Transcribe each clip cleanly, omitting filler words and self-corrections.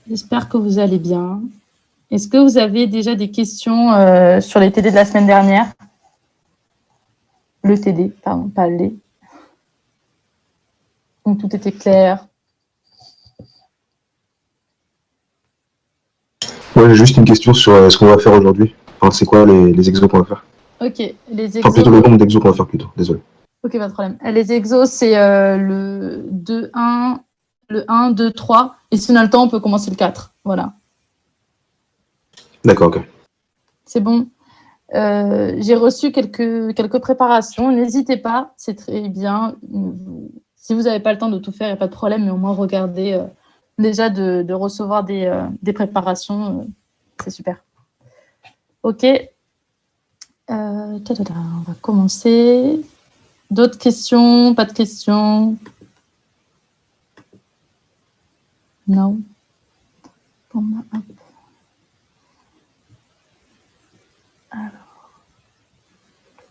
J'espère que vous allez bien. Est-ce que vous avez déjà des questions sur les TD de la semaine dernière? Le TD, pardon, pas les. Donc tout était clair. Ouais, j'ai juste une question sur ce qu'on va faire aujourd'hui. Enfin, c'est quoi les exos qu'on va faire? Ok, les exos. Enfin, plutôt le nombre d'exos qu'on va faire plutôt, désolé. Ok, pas de problème. Les exos, c'est le 2-1, le 1, 2, 3. Et si on a le temps, on peut commencer le 4. Voilà. D'accord, ok. C'est bon. J'ai reçu quelques préparations. N'hésitez pas, c'est très bien. Si vous n'avez pas le temps de tout faire, il n'y a pas de problème, mais au moins regardez déjà de recevoir des préparations. C'est super. Ok. On va commencer. D'autres questions? Pas de questions? Non. Bon, hop. Alors.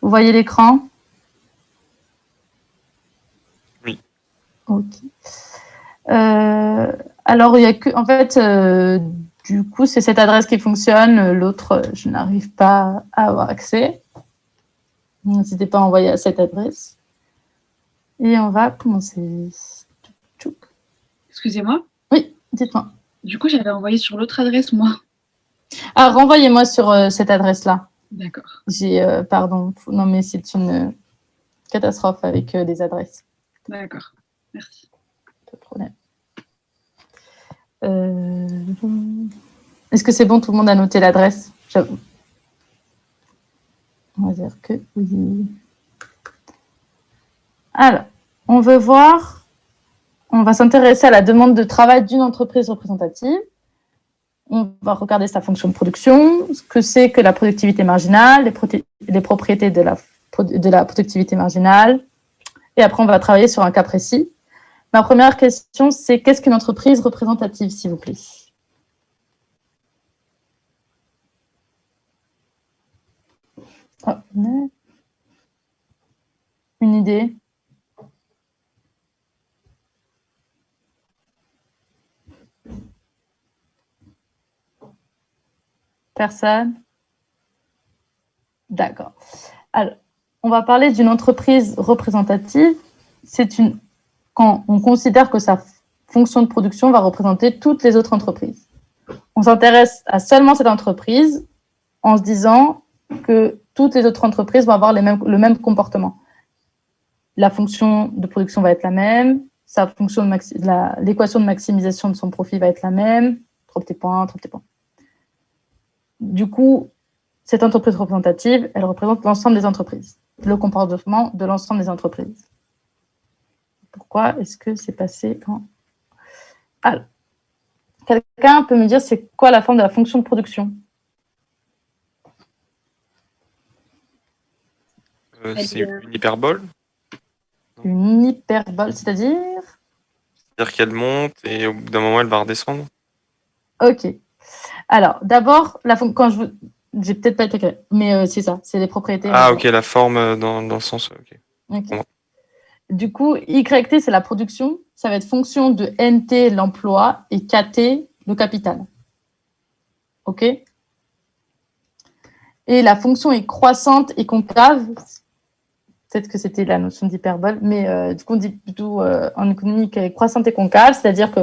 Vous voyez l'écran? Oui. Ok. Alors, il y a que, en fait, du coup, c'est cette adresse qui fonctionne. L'autre, je n'arrive pas à avoir accès. N'hésitez pas à envoyer à cette adresse. Et on va commencer. Excusez-moi. Oui, dites-moi. Du coup, j'avais envoyé sur l'autre adresse, moi. Ah, renvoyez-moi sur cette adresse-là. D'accord. Pardon. Non, mais c'est une catastrophe avec des adresses. D'accord. Merci. Pas de problème. Est-ce que c'est bon, tout le monde a noté l'adresse? On va dire que oui. Alors, on va s'intéresser à la demande de travail d'une entreprise représentative. On va regarder sa fonction de production, ce que c'est que la productivité marginale, les propriétés de la productivité marginale. Et après, on va travailler sur un cas précis. Ma première question, c'est qu'est-ce qu'une entreprise représentative, s'il vous plaît? Une idée? Personne? D'accord. Alors, on va parler d'une entreprise représentative. Quand on considère que sa fonction de production va représenter toutes les autres entreprises. On s'intéresse à seulement cette entreprise en se disant que toutes les autres entreprises vont avoir le même comportement. La fonction de production va être la même, l'équation de maximisation de son profit va être la même, trop petits points. Du coup, cette entreprise représentative, elle représente l'ensemble des entreprises, le comportement de l'ensemble des entreprises. Pourquoi est-ce que c'est passé quand... Alors, quelqu'un peut me dire c'est quoi la forme de la fonction de production? C'est une hyperbole. Une hyperbole, c'est-à-dire? C'est-à-dire qu'elle monte et au bout d'un moment, elle va redescendre. Ok. Alors, d'abord, quand je vous... J'ai peut-être pas été clair, mais c'est ça, c'est les propriétés. Ah, ok, la forme dans le sens... Okay. Okay. Du coup, YT, c'est la production. Ça va être fonction de NT, l'emploi, et KT, le capital. OK? Et la fonction est croissante et concave. Peut-être que c'était la notion d'hyperbole, mais du coup, on dit plutôt en économie qu'elle est croissante et concave, c'est-à-dire que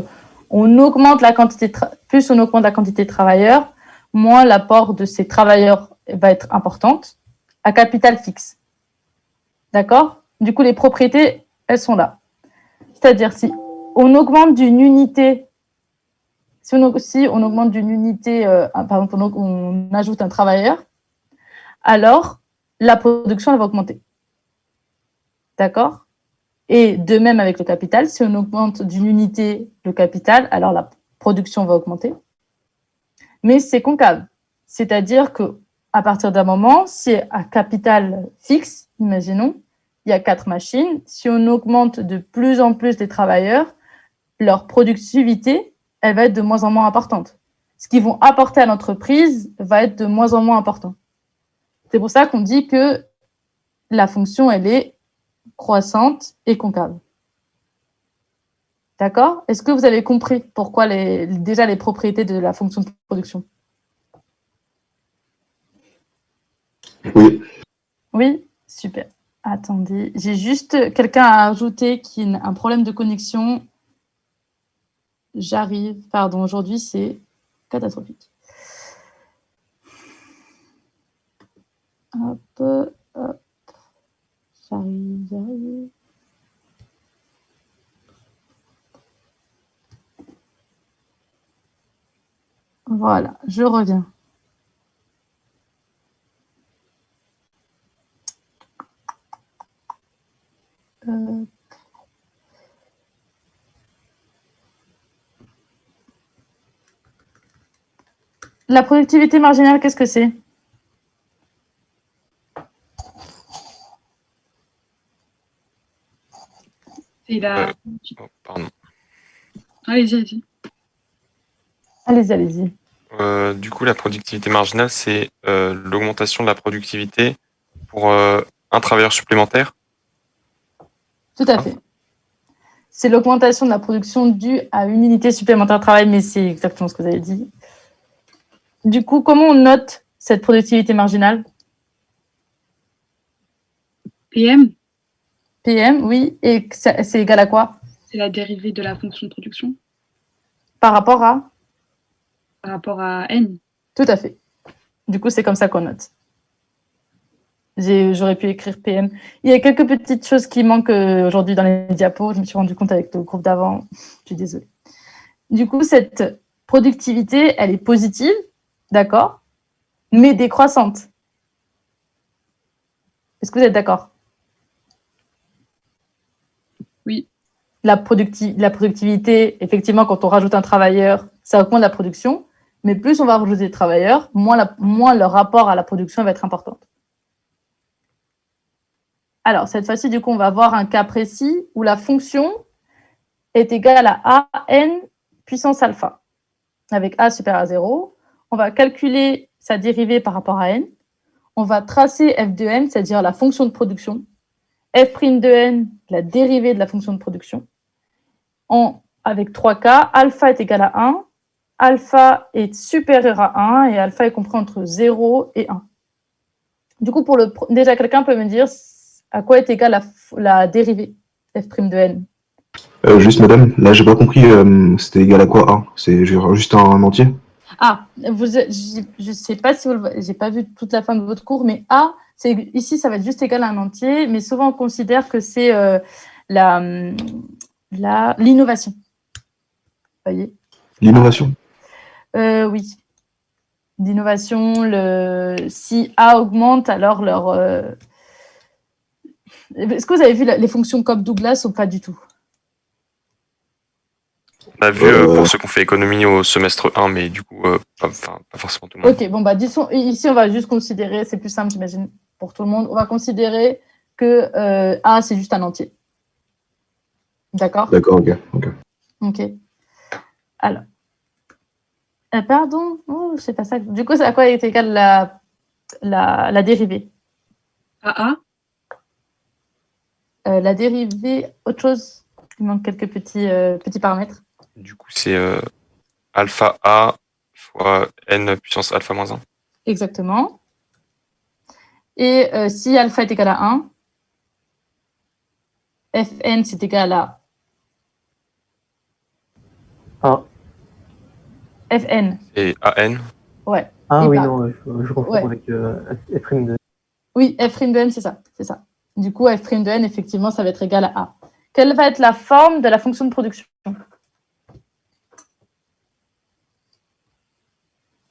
on augmente la quantité plus on augmente la quantité de travailleurs, moins l'apport de ces travailleurs va être importante, à capital fixe. D'accord? Du coup, les propriétés, elles sont là. C'est-à-dire, si on augmente d'une unité, si on augmente d'une unité, par exemple, on ajoute un travailleur, alors la production, elle va augmenter. D'accord? Et de même avec le capital, si on augmente d'une unité le capital, alors la production va augmenter. Mais c'est concave. C'est-à-dire qu'à partir d'un moment, si à capital fixe, imaginons, il y a 4 machines, si on augmente de plus en plus les travailleurs, leur productivité, elle va être de moins en moins importante. Ce qu'ils vont apporter à l'entreprise va être de moins en moins important. C'est pour ça qu'on dit que la fonction, elle est croissante et concave. D'accord? Est-ce que vous avez compris pourquoi déjà les propriétés de la fonction de production? Oui. Oui? Super. Attendez, j'ai juste quelqu'un à ajouter qui a un problème de connexion. J'arrive. Pardon, aujourd'hui, c'est catastrophique. Hop, hop. J'arrive. Voilà, je reviens. La productivité marginale, qu'est-ce que c'est? C'est la. Oh, pardon. Allez-y. Allez-y. Du coup, la productivité marginale, c'est l'augmentation de la productivité pour un travailleur supplémentaire. Tout à fait. C'est l'augmentation de la production due à une unité supplémentaire de travail, mais c'est exactement ce que vous avez dit. Du coup, comment on note cette productivité marginale? PM, PM, oui. Et c'est égal à quoi? c'est la dérivée de la fonction de production Par rapport à? par rapport à N. Tout à fait. Du coup, c'est comme ça qu'on note. J'aurais pu écrire PM. Il y a quelques petites choses qui manquent aujourd'hui dans les diapos. Je me suis rendu compte avec le groupe d'avant. Je suis désolée. Du coup, cette productivité, elle est positive, d'accord, mais décroissante. Est-ce que vous êtes d'accord? Oui. La productivité, effectivement, quand on rajoute un travailleur, ça augmente la production, mais plus on va rajouter de travailleurs, moins le rapport à la production va être important. Alors, cette fois-ci, du coup, on va voir un cas précis où la fonction est égale à AN puissance alpha. Avec A supérieur à 0, on va calculer sa dérivée par rapport à N. On va tracer f de n, c'est-à-dire la fonction de production. F' de n, la dérivée de la fonction de production. Avec 3 cas, alpha est égal à 1, alpha est supérieur à 1 et alpha est compris entre 0 et 1. Du coup, déjà, quelqu'un peut me dire à quoi est égale la dérivée f' de n? Juste, madame, là, j'ai pas compris, c'était égal à quoi A? C'est juste un entier? Ah, je ne sais pas si vous le j'ai pas vu toute la fin de votre cours, mais A, ici, ça va être juste égal à un entier, mais souvent on considère que c'est l'innovation. Vous voyez? L'innovation? Oui. L'innovation, si A augmente, alors Est-ce que vous avez vu les fonctions comme Douglas ou pas du tout? On a vu pour ceux qui ont fait économie au semestre 1, mais du coup, pas forcément tout le monde. Ok, bon, bah, disons, ici, on va juste considérer, c'est plus simple, j'imagine, pour tout le monde, on va considérer que A, c'est juste un entier. D'accord? D'accord, ok. Alors, pardon, oh, c'est pas ça. Du coup, c'est à quoi est égale la dérivée? AA, La dérivée, autre chose? Il manque quelques petits paramètres. Du coup, c'est alpha A fois n puissance alpha moins 1. Exactement. Et si alpha est égal à 1, Fn, c'est égal à Fn. Et AN. Ouais. Ah Et oui, bah, non, je confonds ouais. avec F' de... Oui, f' de n, c'est ça. Du coup, f' de n, effectivement, ça va être égal à A. Quelle va être la forme de la fonction de production?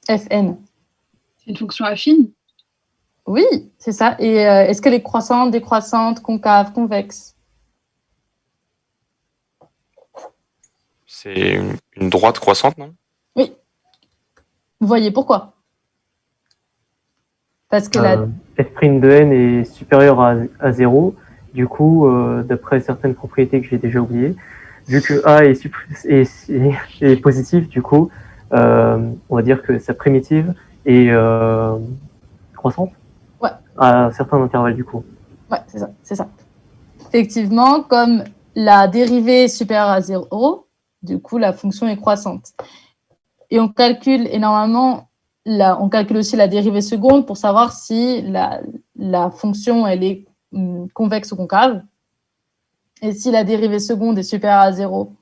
Fn. c'est une fonction affine. Oui, c'est ça. Et est-ce qu'elle est croissante, décroissante, concave, convexe? C'est une droite croissante, non? Oui. Vous voyez pourquoi? Parce que F' de n est supérieur à 0. Du coup, d'après certaines propriétés que j'ai déjà oubliées, vu que A est positif, du coup, on va dire que sa primitive est croissante. Ouais. À un certain intervalle, du coup. Ouais, c'est ça. Effectivement, comme la dérivée est supérieure à 0, Du coup, la fonction est croissante. Et on calcule, et normalement, on calcule aussi la dérivée seconde pour savoir si la fonction elle est convexe ou concave. Et si la dérivée seconde est supérieure à 0,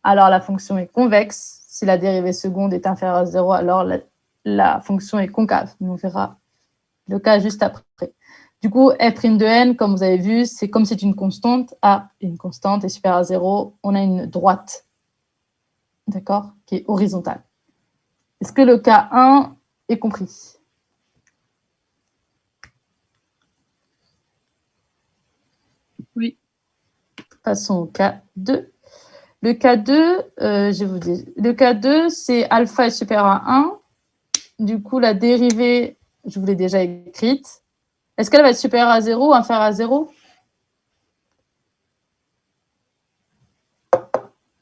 alors la fonction est convexe. Si la dérivée seconde est inférieure à 0, alors la fonction est concave. On verra le cas juste après. Du coup, f' de n, comme vous avez vu, c'est comme c'est une constante. A est une constante est supérieure à 0. On a une droite, d'accord, qui est horizontale. Est-ce que le cas 1 est compris? Oui. Passons au cas 2. Le cas 2, je vous dis, le cas 2, c'est alpha est supérieur à 1. Du coup, la dérivée, je vous l'ai déjà écrite. Est-ce qu'elle va être supérieure à 0 ou inférieure à 0?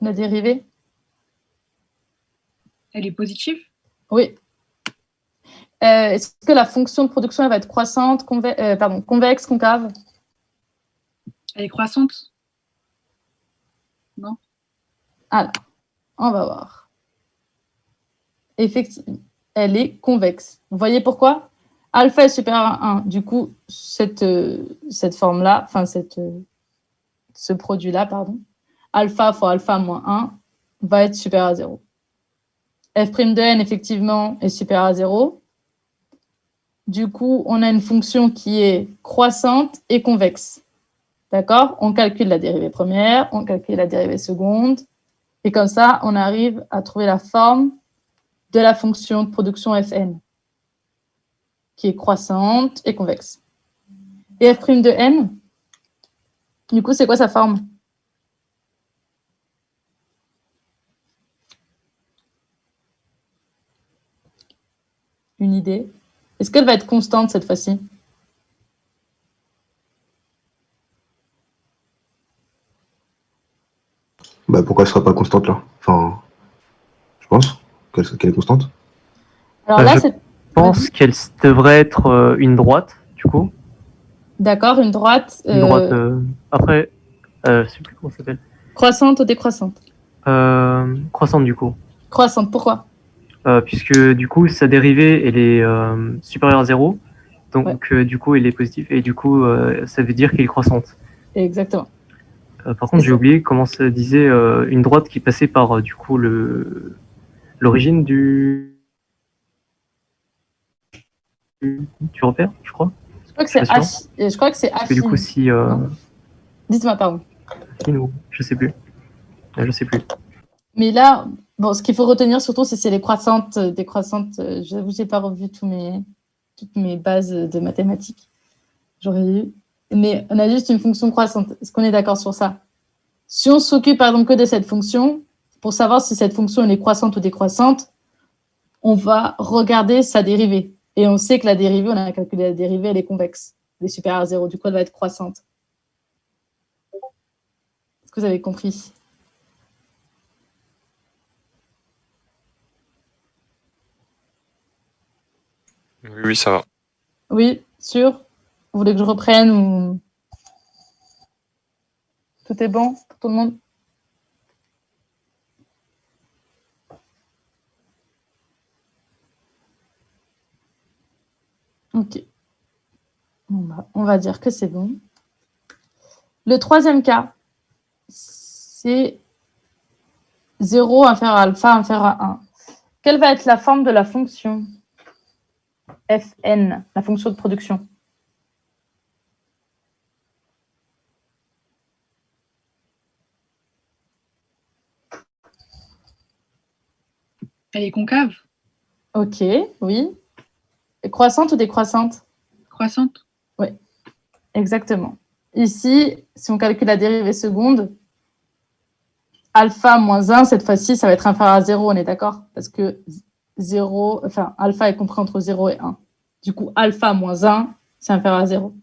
La dérivée? Elle est positive? Oui. Est-ce que la fonction de production elle va être croissante, convexe, concave? Elle est croissante? Non. Alors, on va voir. Effectivement, elle est convexe. Vous voyez pourquoi? Alpha est supérieur à 1. Du coup, cette forme-là, enfin, ce produit-là, pardon, alpha fois alpha moins 1 va être supérieur à 0. F' de n, effectivement, est supérieur à 0. Du coup, on a une fonction qui est croissante et convexe. D'accord? On calcule la dérivée première, on calcule la dérivée seconde. Et comme ça, on arrive à trouver la forme de la fonction de production Fn, qui est croissante et convexe. Et f' de n, du coup, c'est quoi sa forme? Une idée? Est-ce qu'elle va être constante cette fois-ci? Bah, pourquoi elle sera pas constante là? Enfin, je pense qu'elle est constante. Alors là, Je c'est... pense qu'elle devrait être une droite, du coup. D'accord, une droite Une droite. Après, je sais plus comment ça s'appelle. croissante ou décroissante? Croissante, du coup. Croissante, pourquoi? Puisque du coup, sa dérivée, elle est supérieure à 0. Donc, du coup, elle est positive. Et du coup, ça veut dire qu'elle est croissante. Exactement. Par contre, j'ai oublié comment ça disait une droite qui passait par, du coup, l'origine du repère, je crois. Je crois que Je suis c'est pas sûr. je crois que c'est Parce que du coup, affine. si... Non. Dites-moi, pardon. affine ou... Je sais plus. Je sais plus. Mais là, bon, ce qu'il faut retenir surtout, c'est les croissantes, décroissantes. J'avoue, j'ai pas revu toutes mes bases de mathématiques. J'aurais eu. Mais on a juste une fonction croissante. Est-ce qu'on est d'accord sur ça? Si on s'occupe, par exemple, que de cette fonction, pour savoir si cette fonction elle est croissante ou décroissante, on va regarder sa dérivée. Et on sait que la dérivée, on a calculé la dérivée, elle est convexe. Elle est supérieure à 0. Du coup, elle va être croissante. Est-ce que vous avez compris? Oui, oui, ça va. Oui, sûr? Vous voulez que je reprenne ou tout est bon pour tout le monde? Ok. On va dire que c'est bon. Le troisième cas, c'est 0 inférieur à alpha inférieur à 1. Quelle va être la forme de la fonction Fn, la fonction de production? Elle est concave? Ok, oui. Croissante ou décroissante? Croissante? Oui, exactement. Ici, si on calcule la dérivée seconde, alpha moins 1, cette fois-ci, ça va être inférieur à 0, on est d'accord? Parce que 0, enfin, alpha est compris entre 0 et 1. Du coup, alpha moins 1, c'est inférieur à 0.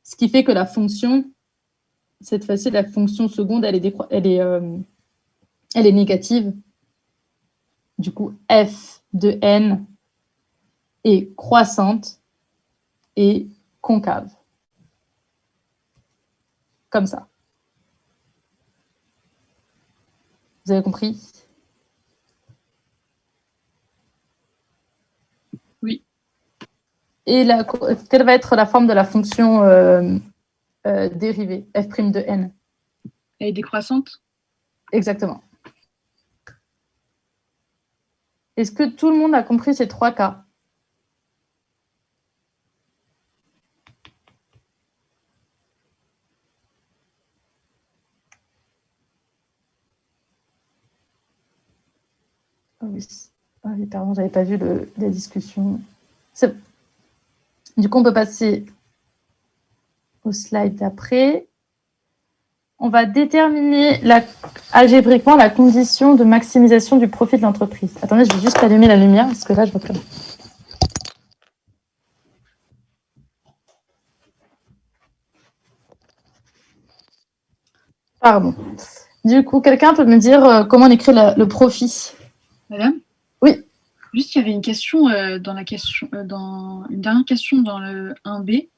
Ce qui fait que la fonction, cette fois-ci, la fonction seconde, elle est négative. Du coup, f de n est croissante et concave. Comme ça. Vous avez compris? Oui. Et quelle va être la forme de la fonction dérivée, f' de n? Elle est décroissante? Exactement. Est-ce que tout le monde a compris ces 3 cas? Ah oui. Ah oui, pardon, j'avais pas vu la discussion. Du coup, on peut passer au slide d'après. On va déterminer algébriquement la condition de maximisation du profit de l'entreprise. Attendez, je vais juste allumer la lumière parce que là, je vois plus. Pardon. Du coup, quelqu'un peut me dire comment on écrit le profit? Madame? Oui. Juste, il y avait une question dans une dernière question dans le 1B.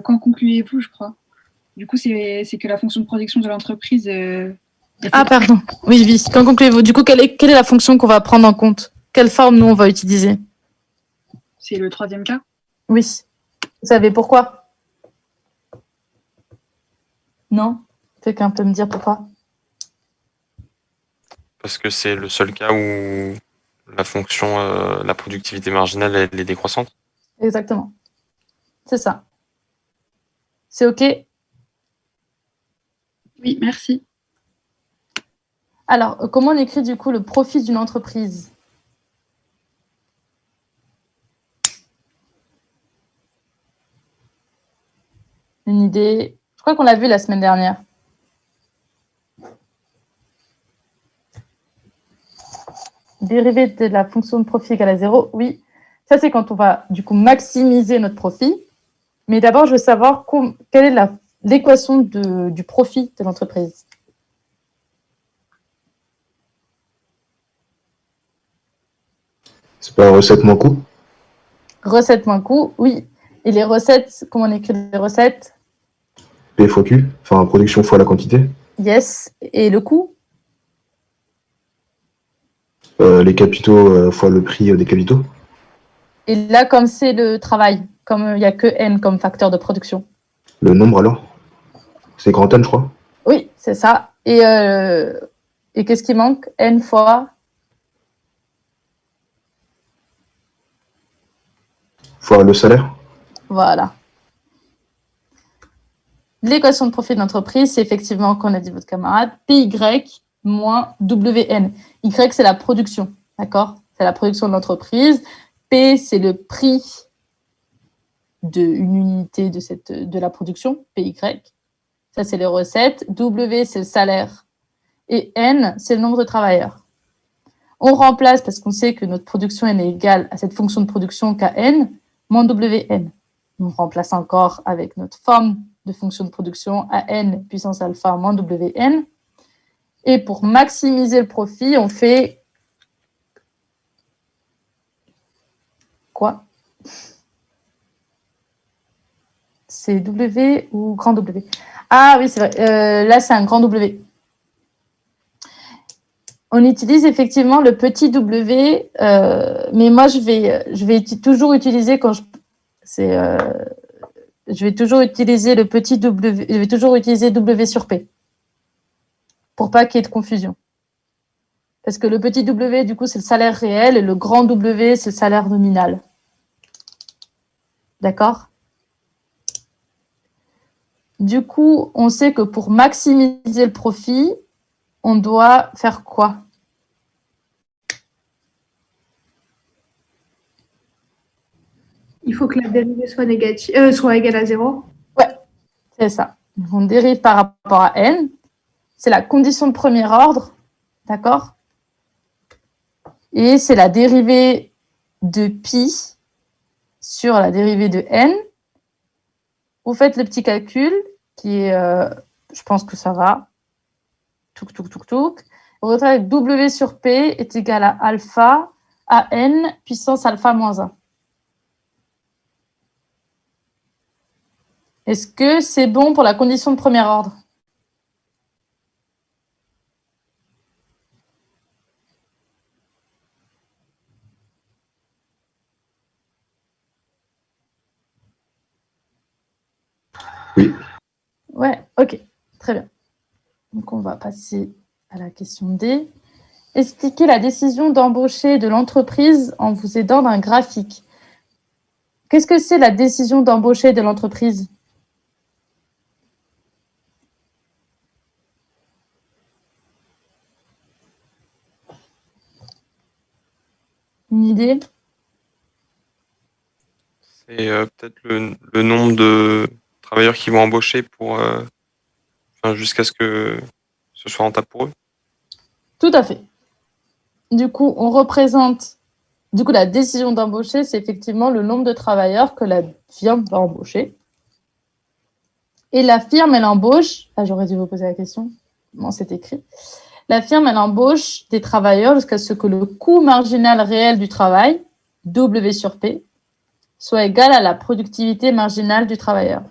Quand concluez-vous, je crois? Du coup, c'est que la fonction de production de l'entreprise. Ah, pardon. Oui, oui. Quand concluez-vous? Du coup, quelle est la fonction qu'on va prendre en compte? Quelle forme, nous, on va utiliser? C'est le 3e cas? Oui. Vous savez pourquoi? Non? Quelqu'un peut me dire pourquoi? Parce que c'est le seul cas où la fonction, la productivité marginale, elle est décroissante. Exactement. C'est ça. C'est OK? Oui, merci. Alors, comment on écrit du coup le profit d'une entreprise? Une idée? Je crois qu'on l'a vu la semaine dernière. Dérivée de la fonction de profit égale à 0, oui. Ça, c'est quand on va du coup maximiser notre profit. Mais d'abord, je veux savoir quelle est l'équation du profit de l'entreprise. C'est pas recette moins coût? Recette moins coût, oui. Et les recettes, comment on écrit les recettes? P fois Q, enfin production fois la quantité. Yes. Et le coût? Les capitaux fois le prix des capitaux. Et là, comme c'est le travail, comme il n'y a que N comme facteur de production. Le nombre alors? C'est grand N, je crois. Oui, c'est ça. Et qu'est-ce qui manque? N fois Fois le salaire. Voilà. L'équation de profit de l'entreprise, c'est effectivement, comme a dit votre camarade, PY moins WN. Y, c'est la production, d'accord? C'est la production de l'entreprise. P, c'est le prix d'une unité de la production, PY. Ça, c'est les recettes. W, c'est le salaire. Et N, c'est le nombre de travailleurs. On remplace, parce qu'on sait que notre production n est égale à cette fonction de production Kn moins WN. On remplace encore avec notre forme de fonction de production AN puissance alpha moins WN. Et pour maximiser le profit, on fait quoi? C'est W ou grand W? Ah oui, c'est vrai. Là, c'est un grand W. On utilise effectivement le petit W, mais moi, je vais toujours utiliser je vais toujours utiliser le petit W, je vais toujours utiliser W sur P pour pas qu'il y ait de confusion. Parce que le petit W, du coup, c'est le salaire réel et le grand W, c'est le salaire nominal. D'accord? Du coup, on sait que pour maximiser le profit, on doit faire quoi? Il faut que la dérivée soit égale à 0. Ouais, c'est ça. On dérive par rapport à n. C'est la condition de premier ordre. D'accord? Et c'est la dérivée de pi sur la dérivée de n. Vous faites le petit calcul qui est, je pense que ça va. Touk, touk, touk, touk. Vous retrouvez que W sur P est égal à alpha à n puissance alpha moins 1. Est-ce que c'est bon pour la condition de premier ordre? Oui. Ouais, ok, très bien. Donc, on va passer à la question D. Expliquez la décision d'embaucher de l'entreprise en vous aidant d'un graphique. Qu'est-ce que c'est la décision d'embaucher de l'entreprise? Une idée? C'est peut-être le nombre de travailleurs qui vont embaucher pour, jusqu'à ce que ce soit rentable pour eux. Tout à fait. Du coup, on représente. Du coup, la décision d'embaucher, c'est effectivement le nombre de travailleurs que la firme va embaucher. Et la firme, elle embauche. Ah, j'aurais dû vous poser la question. Non, c'est écrit. La firme, elle embauche des travailleurs jusqu'à ce que le coût marginal réel du travail, W sur P, soit égal à la productivité marginale du travailleur.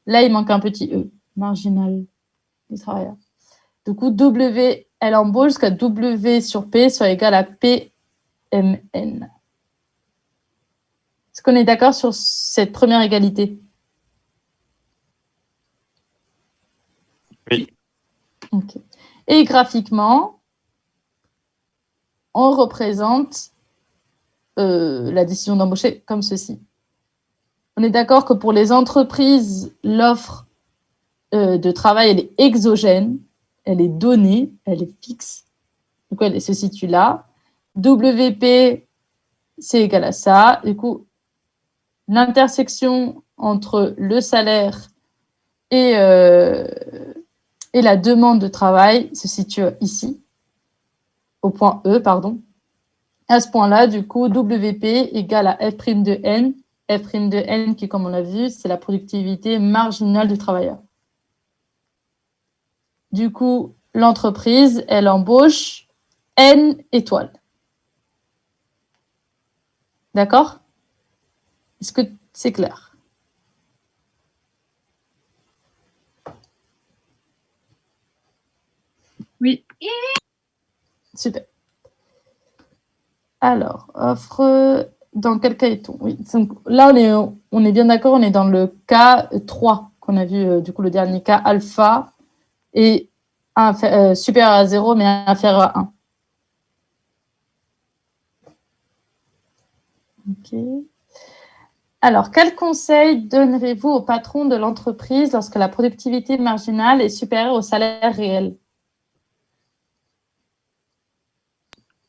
Là, il manque un petit E, marginal du travailleur. Du coup, W, elle embauche jusqu'à W sur P soit égal à PMN. Est-ce qu'on est d'accord sur cette première égalité? Oui. Okay. Et graphiquement, on représente la décision d'embaucher comme ceci. On est d'accord que pour les entreprises, l'offre de travail, elle est exogène, elle est donnée, elle est fixe. Donc, elle se situe là. WP, c'est égal à ça. Du coup, l'intersection entre le salaire et la demande de travail se situe ici, au point E, pardon. À ce point-là, du coup, WP égale à F' de N. F' de N qui, comme on l'a vu, c'est la productivité marginale du travailleur. Du coup, l'entreprise, elle embauche N étoiles. D'accord? Est-ce que c'est clair? Oui. Super. Alors, offre, dans quel cas est-on? Oui, donc là, on est bien d'accord, on est dans le cas 3 qu'on a vu, du coup, le dernier cas, alpha est supérieur à 0, mais inférieur à 1. Ok. Alors, quel conseil donnerez-vous au patron de l'entreprise lorsque la productivité marginale est supérieure au salaire réel?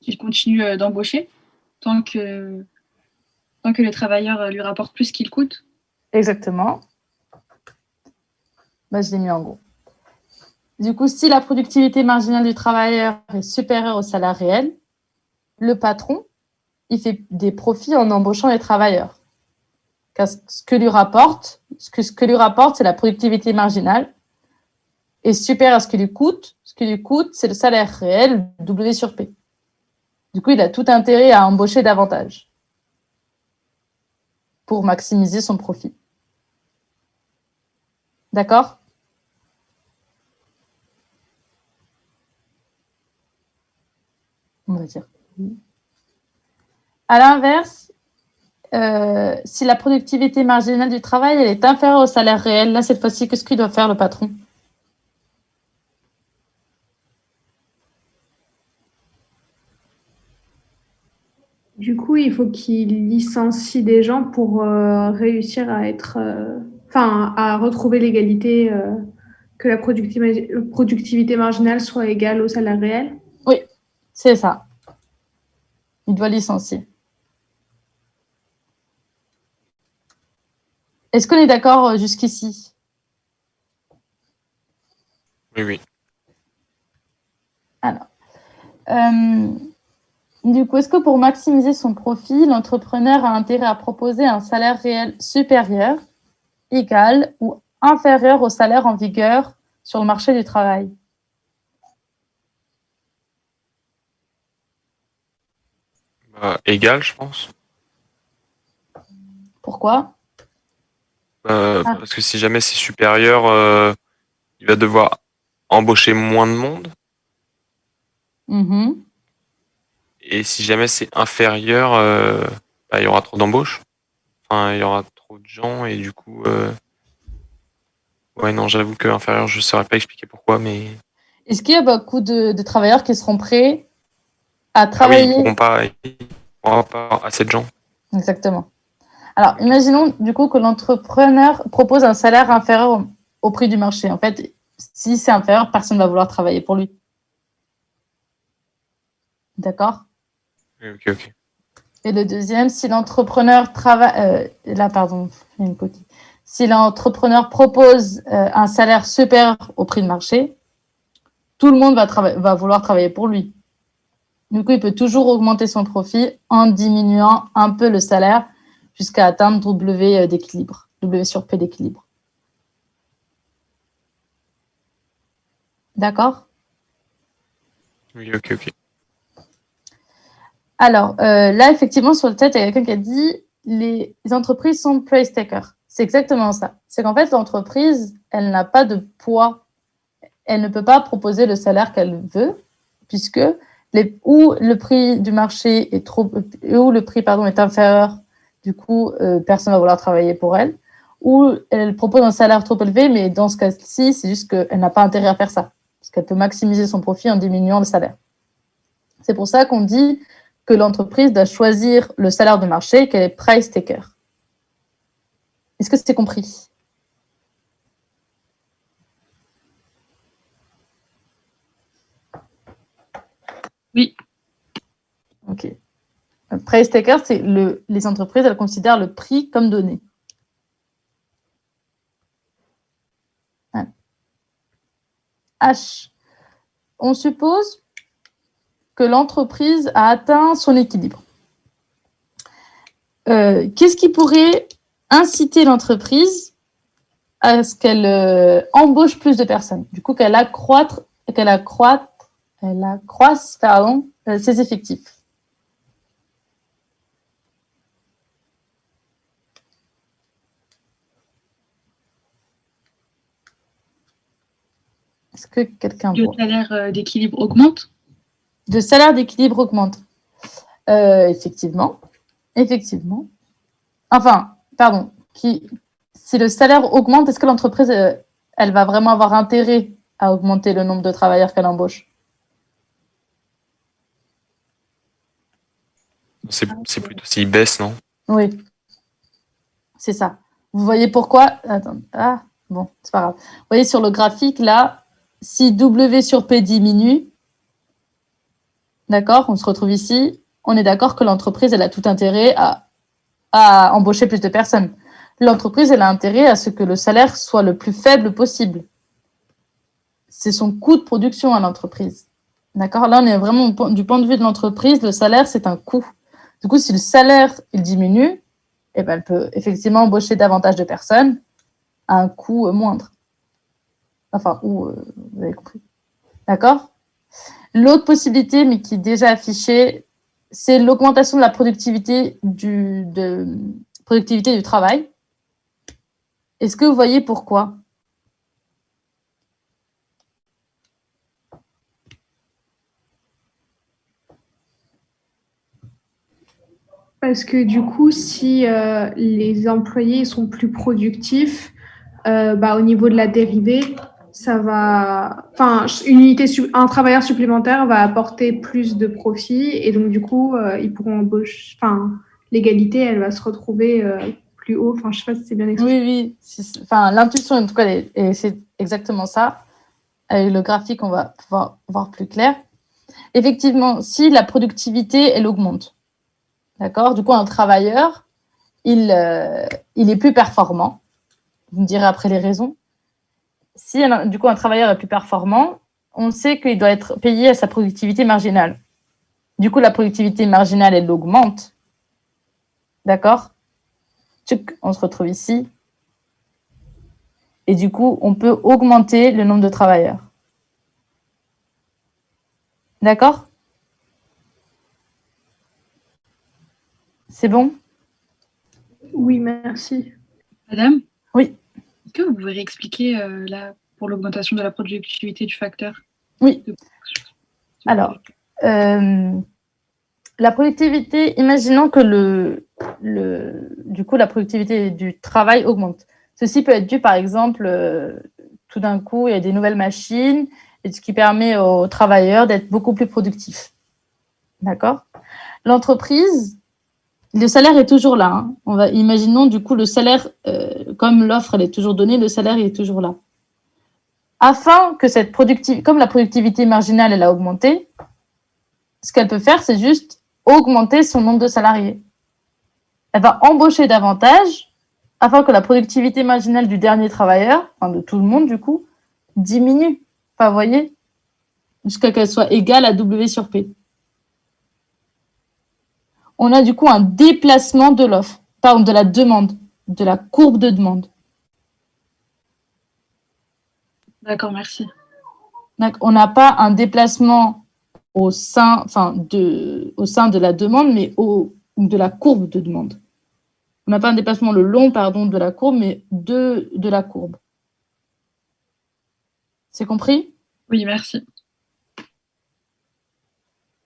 Il continue d'embaucher tant que le travailleur lui rapporte plus qu'il coûte. Exactement. Bah, je l'ai mis en gros. Du coup, si la productivité marginale du travailleur est supérieure au salaire réel, le patron, il fait des profits en embauchant les travailleurs. Car ce que lui rapporte, c'est la productivité marginale, est supérieure à ce qui lui coûte. Ce qui lui coûte, c'est le salaire réel, W sur P. Du coup, il a tout intérêt à embaucher davantage pour maximiser son profit. D'accord? On va dire. À l'inverse, si la productivité marginale du travail elle est inférieure au salaire réel, là, cette fois-ci, qu'est-ce qu'il doit faire le patron? Du coup, il faut qu'il licencie des gens pour réussir à être, à retrouver l'égalité, que la productivité marginale soit égale au salaire réel. Oui, c'est ça. Il doit licencier. Est-ce qu'on est d'accord jusqu'ici? Oui, oui. Alors, du coup, est-ce que pour maximiser son profit, l'entrepreneur a intérêt à proposer un salaire réel supérieur, égal ou inférieur au salaire en vigueur sur le marché du travail? Égal, je pense. Pourquoi? Parce que si jamais c'est supérieur, il va devoir embaucher moins de monde. Mhm. Et si jamais c'est inférieur, il y aura trop d'embauches. Enfin, il y aura trop de gens et du coup, Ouais, non, j'avoue que inférieur, je ne saurais pas expliquer pourquoi, mais Est-ce qu'il y a beaucoup de travailleurs qui seront prêts à ah oui, travailler? ils pourront pas assez de gens. Exactement. Alors, imaginons du coup que l'entrepreneur propose un salaire inférieur au prix du marché. En fait, si c'est inférieur, personne ne va vouloir travailler pour lui. D'accord? Ok. Et le deuxième, si l'entrepreneur travaille... là, pardon, il y a une coquille. Si l'entrepreneur propose un salaire supérieur au prix de marché, tout le monde va vouloir travailler pour lui. Du coup, il peut toujours augmenter son profit en diminuant un peu le salaire jusqu'à atteindre W d'équilibre, W sur P d'équilibre. D'accord? Oui, ok. Alors, là, effectivement, sur le chat, il y a quelqu'un qui a dit les entreprises sont price takers. C'est exactement ça. C'est qu'en fait, l'entreprise, elle n'a pas de poids. Elle ne peut pas proposer le salaire qu'elle veut, puisque où le prix du marché est où le prix est inférieur, du coup, personne ne va vouloir travailler pour elle, ou elle propose un salaire trop élevé, mais dans ce cas-ci, c'est juste qu'elle n'a pas intérêt à faire ça, parce qu'elle peut maximiser son profit en diminuant le salaire. C'est pour ça qu'on dit que l'entreprise doit choisir le salaire de marché, qu'elle est price taker. Est-ce que c'est compris? Oui. Ok. Price taker, c'est les entreprises, elles considèrent le prix comme donné. Ouais. H. On suppose que l'entreprise a atteint son équilibre. Qu'est-ce qui pourrait inciter l'entreprise à ce qu'elle embauche plus de personnes? Du coup, qu'elle accroisse ses effectifs. Est-ce que quelqu'un voit? Le salaire d'équilibre augmente? Le salaire d'équilibre augmente. Effectivement. Enfin, pardon. Si le salaire augmente, est-ce que l'entreprise, elle va vraiment avoir intérêt à augmenter le nombre de travailleurs qu'elle embauche? C'est plutôt s'il baisse, non? Oui, c'est ça. Vous voyez pourquoi? Attends. Ah, bon, c'est pas grave. Vous voyez sur le graphique, là, si W sur P diminue, d'accord, on se retrouve ici, on est d'accord que l'entreprise, elle a tout intérêt à embaucher plus de personnes. L'entreprise, elle a intérêt à ce que le salaire soit le plus faible possible. C'est son coût de production à l'entreprise. D'accord? Là, on est vraiment du point de vue de l'entreprise, le salaire, c'est un coût. Du coup, si le salaire, il diminue, eh ben, elle peut effectivement embaucher davantage de personnes à un coût moindre. Enfin, vous avez compris. D'accord? L'autre possibilité, mais qui est déjà affichée, c'est l'augmentation de la productivité du travail. Est-ce que vous voyez pourquoi? Parce que du coup, si les employés sont plus productifs, au niveau de la dérivée, ça va. Enfin, un travailleur supplémentaire va apporter plus de profit et donc du coup, ils pourront embaucher. Enfin, l'égalité, elle va se retrouver plus haut. Enfin, je sais pas si c'est bien expliqué. Oui. Enfin, l'intuition, en tout cas, c'est exactement ça. Avec le graphique, on va pouvoir voir plus clair. Effectivement, si la productivité, elle augmente, d'accord? Du coup, un travailleur, il est plus performant. Vous me direz après les raisons. Si, du coup, un travailleur est plus performant, on sait qu'il doit être payé à sa productivité marginale. Du coup, la productivité marginale, elle augmente. D'accord? On se retrouve ici. Et du coup, on peut augmenter le nombre de travailleurs. D'accord? C'est bon? Oui, merci. Madame? Oui. Est-ce que vous pouvez réexpliquer pour l'augmentation de la productivité du facteur? Oui. Alors, la productivité, imaginons que du coup, la productivité du travail augmente. Ceci peut être dû, par exemple, tout d'un coup, il y a des nouvelles machines, et ce qui permet aux travailleurs d'être beaucoup plus productifs. D'accord? L'entreprise, le salaire est toujours là. Hein. Imaginons, du coup, le salaire, comme l'offre, elle est toujours donnée, le salaire, il est toujours là. Afin que comme la productivité marginale, elle a augmenté, ce qu'elle peut faire, c'est juste augmenter son nombre de salariés. Elle va embaucher davantage afin que la productivité marginale du dernier travailleur, enfin de tout le monde du coup, diminue. Enfin, vous voyez, jusqu'à qu'elle soit égale à W sur P. On a du coup un déplacement de l'offre, pardon, de la demande, de la courbe de demande. D'accord, merci. On n'a pas un déplacement au sein de la demande, mais de la courbe de demande. On n'a pas un déplacement le long, de la courbe, mais de la courbe. C'est compris? Oui, merci.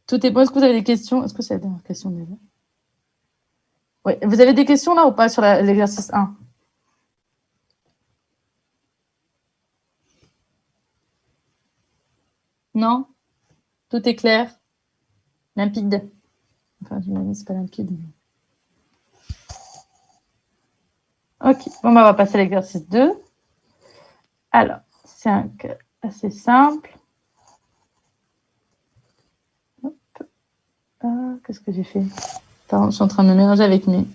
Tout est bon. Est-ce que vous avez des questions? Est-ce que c'est la dernière question déjà? Oui. Vous avez des questions là ou pas sur l'exercice 1? Non? Tout est clair? Limpide? Enfin, j'imagine que c'est pas limpide. Ok. Bon, on va passer à l'exercice 2. Alors, c'est un cas assez simple. Qu'est-ce que j'ai fait? Pardon, je suis en train de me mélanger avec mon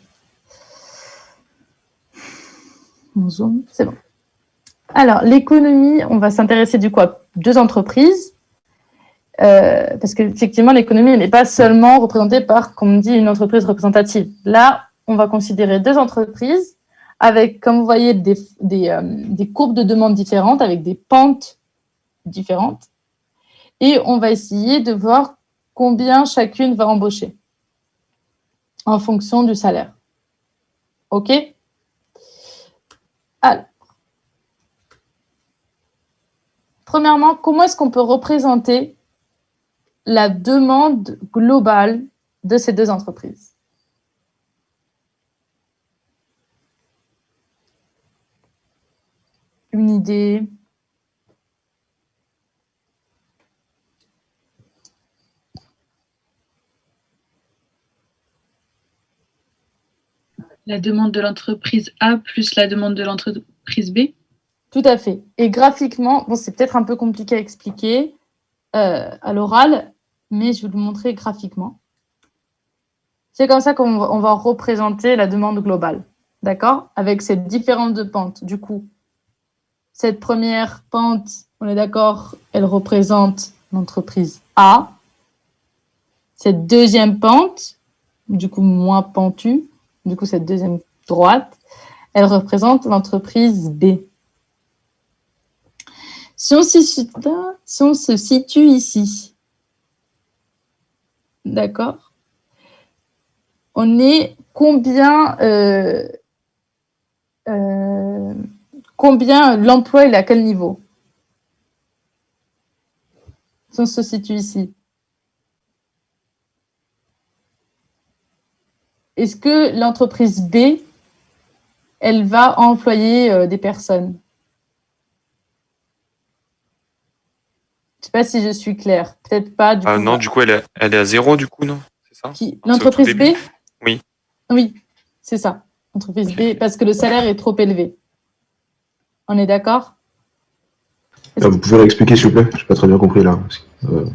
Zoom. C'est bon. Alors, l'économie, on va s'intéresser du coup à 2 entreprises. Parce qu'effectivement, l'économie n'est pas seulement représentée par, comme on dit, une entreprise représentative. Là, on va considérer 2 entreprises avec, comme vous voyez, des courbes de demande différentes, avec des pentes différentes. Et on va essayer de voir combien chacune va embaucher en fonction du salaire. OK? Alors, premièrement, comment est-ce qu'on peut représenter la demande globale de ces 2 entreprises? Une idée? La demande de l'entreprise A plus la demande de l'entreprise B? Tout à fait. Et graphiquement, bon, c'est peut-être un peu compliqué à expliquer à l'oral, mais je vais vous le montrer graphiquement. C'est comme ça qu'on va représenter la demande globale, d'accord? Avec ces différentes pentes. Du coup, cette première pente, on est d'accord, elle représente l'entreprise A. Cette deuxième pente, du coup moins pentue, du coup cette deuxième droite, elle représente l'entreprise B. Si on se situe ici, d'accord, on est combien l'emploi il est à quel niveau? Si on se situe ici. Est-ce que l'entreprise B, elle va employer des personnes? Je ne sais pas si je suis claire. Peut-être pas. Du coup, non, du coup, elle est à 0, du coup, non? C'est ça? L'entreprise B? Oui. Oui, c'est ça. L'entreprise B, parce que le salaire est trop élevé. On est d'accord? Vous pouvez réexpliquer, s'il vous plaît? Je n'ai pas très bien compris, là.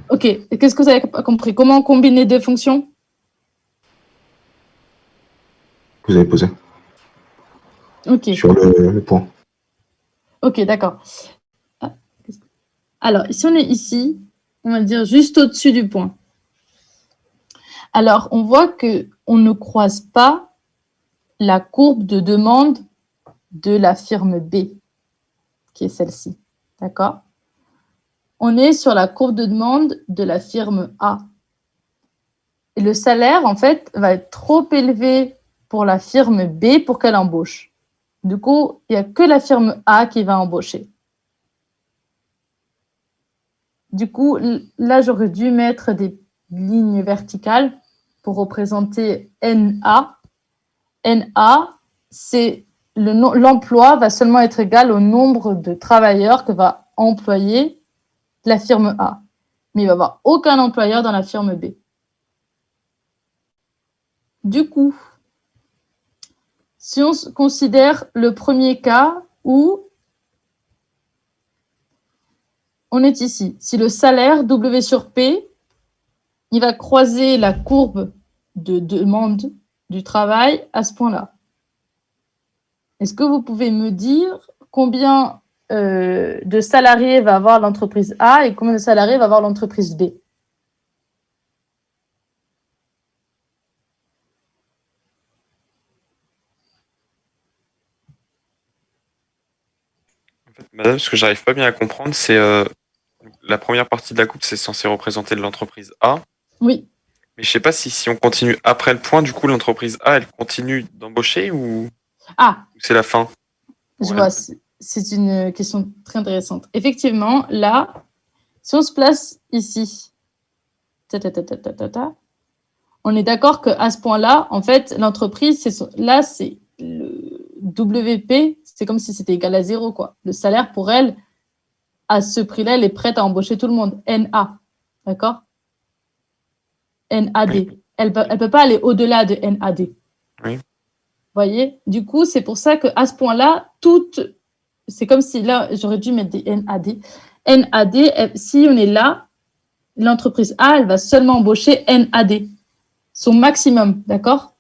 Ok. Qu'est-ce que vous avez compris? Comment combiner 2 fonctions? Que vous avez posé. Ok. Sur le point. Ok, d'accord. Alors, si on est ici, on va dire juste au-dessus du point. Alors, on voit qu'on ne croise pas la courbe de demande de la firme B, qui est celle-ci. D'accord? On est sur la courbe de demande de la firme A. Et le salaire, en fait, va être trop élevé pour la firme B pour qu'elle embauche. Du coup, il n'y a que la firme A qui va embaucher. Du coup, là, j'aurais dû mettre des lignes verticales pour représenter NA. NA, c'est l'emploi va seulement être égal au nombre de travailleurs que va employer la firme A. Mais il va y avoir aucun employeur dans la firme B. Du coup, si on considère le premier cas où on est ici, si le salaire W sur P, il va croiser la courbe de demande du travail à ce point-là. Est-ce que vous pouvez me dire combien de salariés va avoir l'entreprise A et combien de salariés va avoir l'entreprise B? En fait, madame, ce que j'arrive pas bien à comprendre, c'est la première partie de la coupe, c'est censé représenter l'entreprise A. Oui. Mais je sais pas si on continue après le point, du coup, l'entreprise A, elle continue d'embaucher ou c'est la fin? Je vois, c'est une question très intéressante. Effectivement, là, si on se place ici, on est d'accord qu'à ce point-là, en fait, l'entreprise, là, c'est le WP, c'est comme si c'était égal à 0, quoi. Le salaire, pour elle, à ce prix-là, elle est prête à embaucher tout le monde. NA, d'accord? NAD. Oui. Elle peut pas aller au-delà de NAD. Oui. Voyez? Du coup, c'est pour ça qu'à ce point-là, c'est comme si là, j'aurais dû mettre des NAD. NAD, si on est là, l'entreprise A, elle va seulement embaucher NAD, son maximum, d'accord?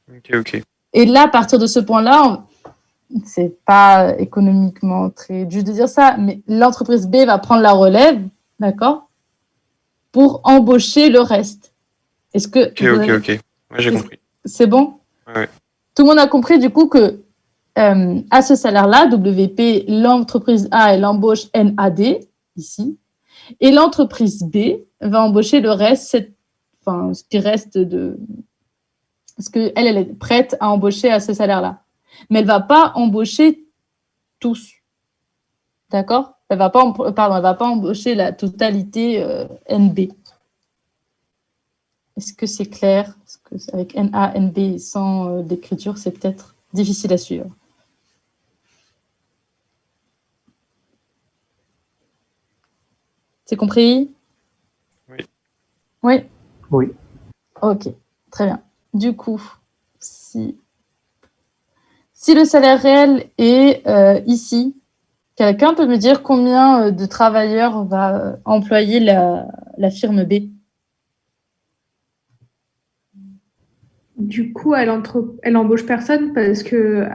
Ok. Et là, à partir de ce point-là, c'est pas économiquement très juste de dire ça, mais l'entreprise B va prendre la relève, d'accord, pour embaucher le reste. Est-ce que Ok. Ouais, j'ai compris. C'est bon? Ouais. Tout le monde a compris du coup que à ce salaire-là, WP, l'entreprise A, elle embauche NAD, ici, et l'entreprise B va embaucher le reste, ce qui reste de... Parce qu'elle, elle est prête à embaucher à ce salaire-là. Mais elle ne va pas embaucher tous. D'accord? Elle va pas embaucher la totalité NB. Est-ce que c'est clair? Parce que avec NA, NB sans d'écriture, c'est peut-être difficile à suivre. C'est compris? Oui. Oui? Oui. Ok, très bien. Du coup, si le salaire réel est ici, quelqu'un peut me dire combien de travailleurs va employer la firme B? Du coup, elle embauche personne parce que,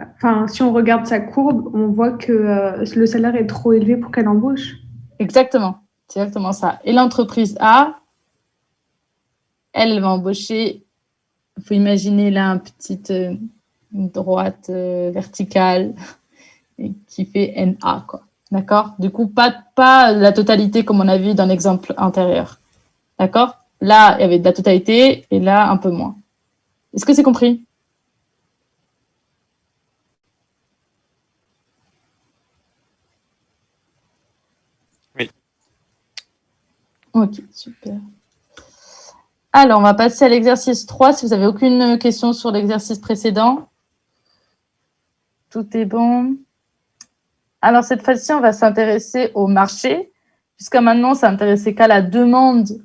si on regarde sa courbe, on voit que le salaire est trop élevé pour qu'elle embauche. Exactement, c'est exactement ça. Et l'entreprise A, elle va embaucher, il faut imaginer là une droite verticale qui fait NA, quoi. D'accord? Du coup, pas la totalité comme on a vu dans l'exemple antérieur. D'accord? Là, il y avait de la totalité et là, un peu moins. Est-ce que c'est compris? Oui. Ok, super. Alors, on va passer à l'exercice 3. Si vous n'avez aucune question sur l'exercice précédent, tout est bon. Alors, cette fois-ci, on va s'intéresser au marché. Jusqu'à maintenant, on s'est intéressé qu'à la demande,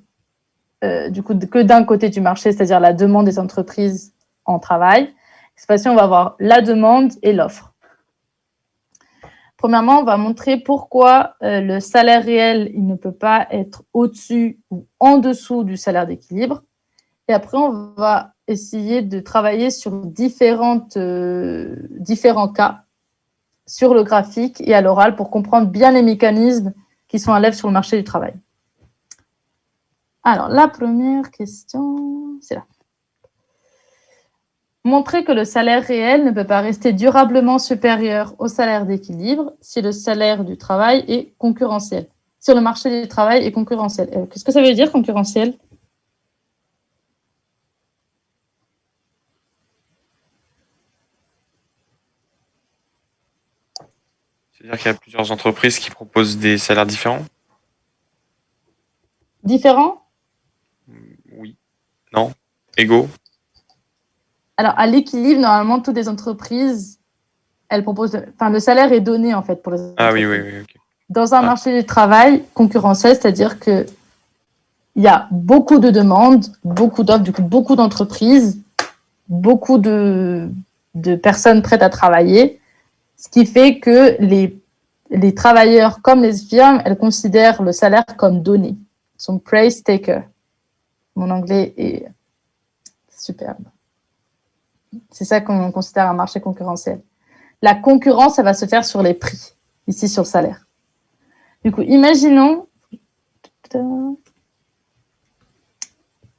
du coup, que d'un côté du marché, c'est-à-dire la demande des entreprises en travail. Cette fois-ci, on va voir la demande et l'offre. Premièrement, on va montrer pourquoi le salaire réel, il ne peut pas être au-dessus ou en dessous du salaire d'équilibre. Et après, on va essayer de travailler sur différents cas sur le graphique et à l'oral pour comprendre bien les mécanismes qui sont à l'œuvre sur le marché du travail. Alors, la première question, c'est là. Montrer que le salaire réel ne peut pas rester durablement supérieur au salaire d'équilibre si le salaire du travail est concurrentiel. Si le marché du travail est concurrentiel. Qu'est-ce que ça veut dire, concurrentiel? C'est-à-dire qu'il y a plusieurs entreprises qui proposent des salaires différents? Différents? Oui. Non. Égaux? Alors, à l'équilibre, normalement, toutes les entreprises le salaire est donné en fait pour les entreprises. Ah oui, ok. Dans un marché du travail concurrentiel, c'est-à-dire que il y a beaucoup de demandes, beaucoup d'offres, du coup beaucoup d'entreprises, beaucoup de personnes prêtes à travailler, ce qui fait que les travailleurs comme les firmes, elles considèrent le salaire comme donné. Ils sont praise taker. Mon anglais est superbe. C'est ça qu'on considère un marché concurrentiel. La concurrence, ça va se faire sur les prix, ici sur le salaire. Du coup, imaginons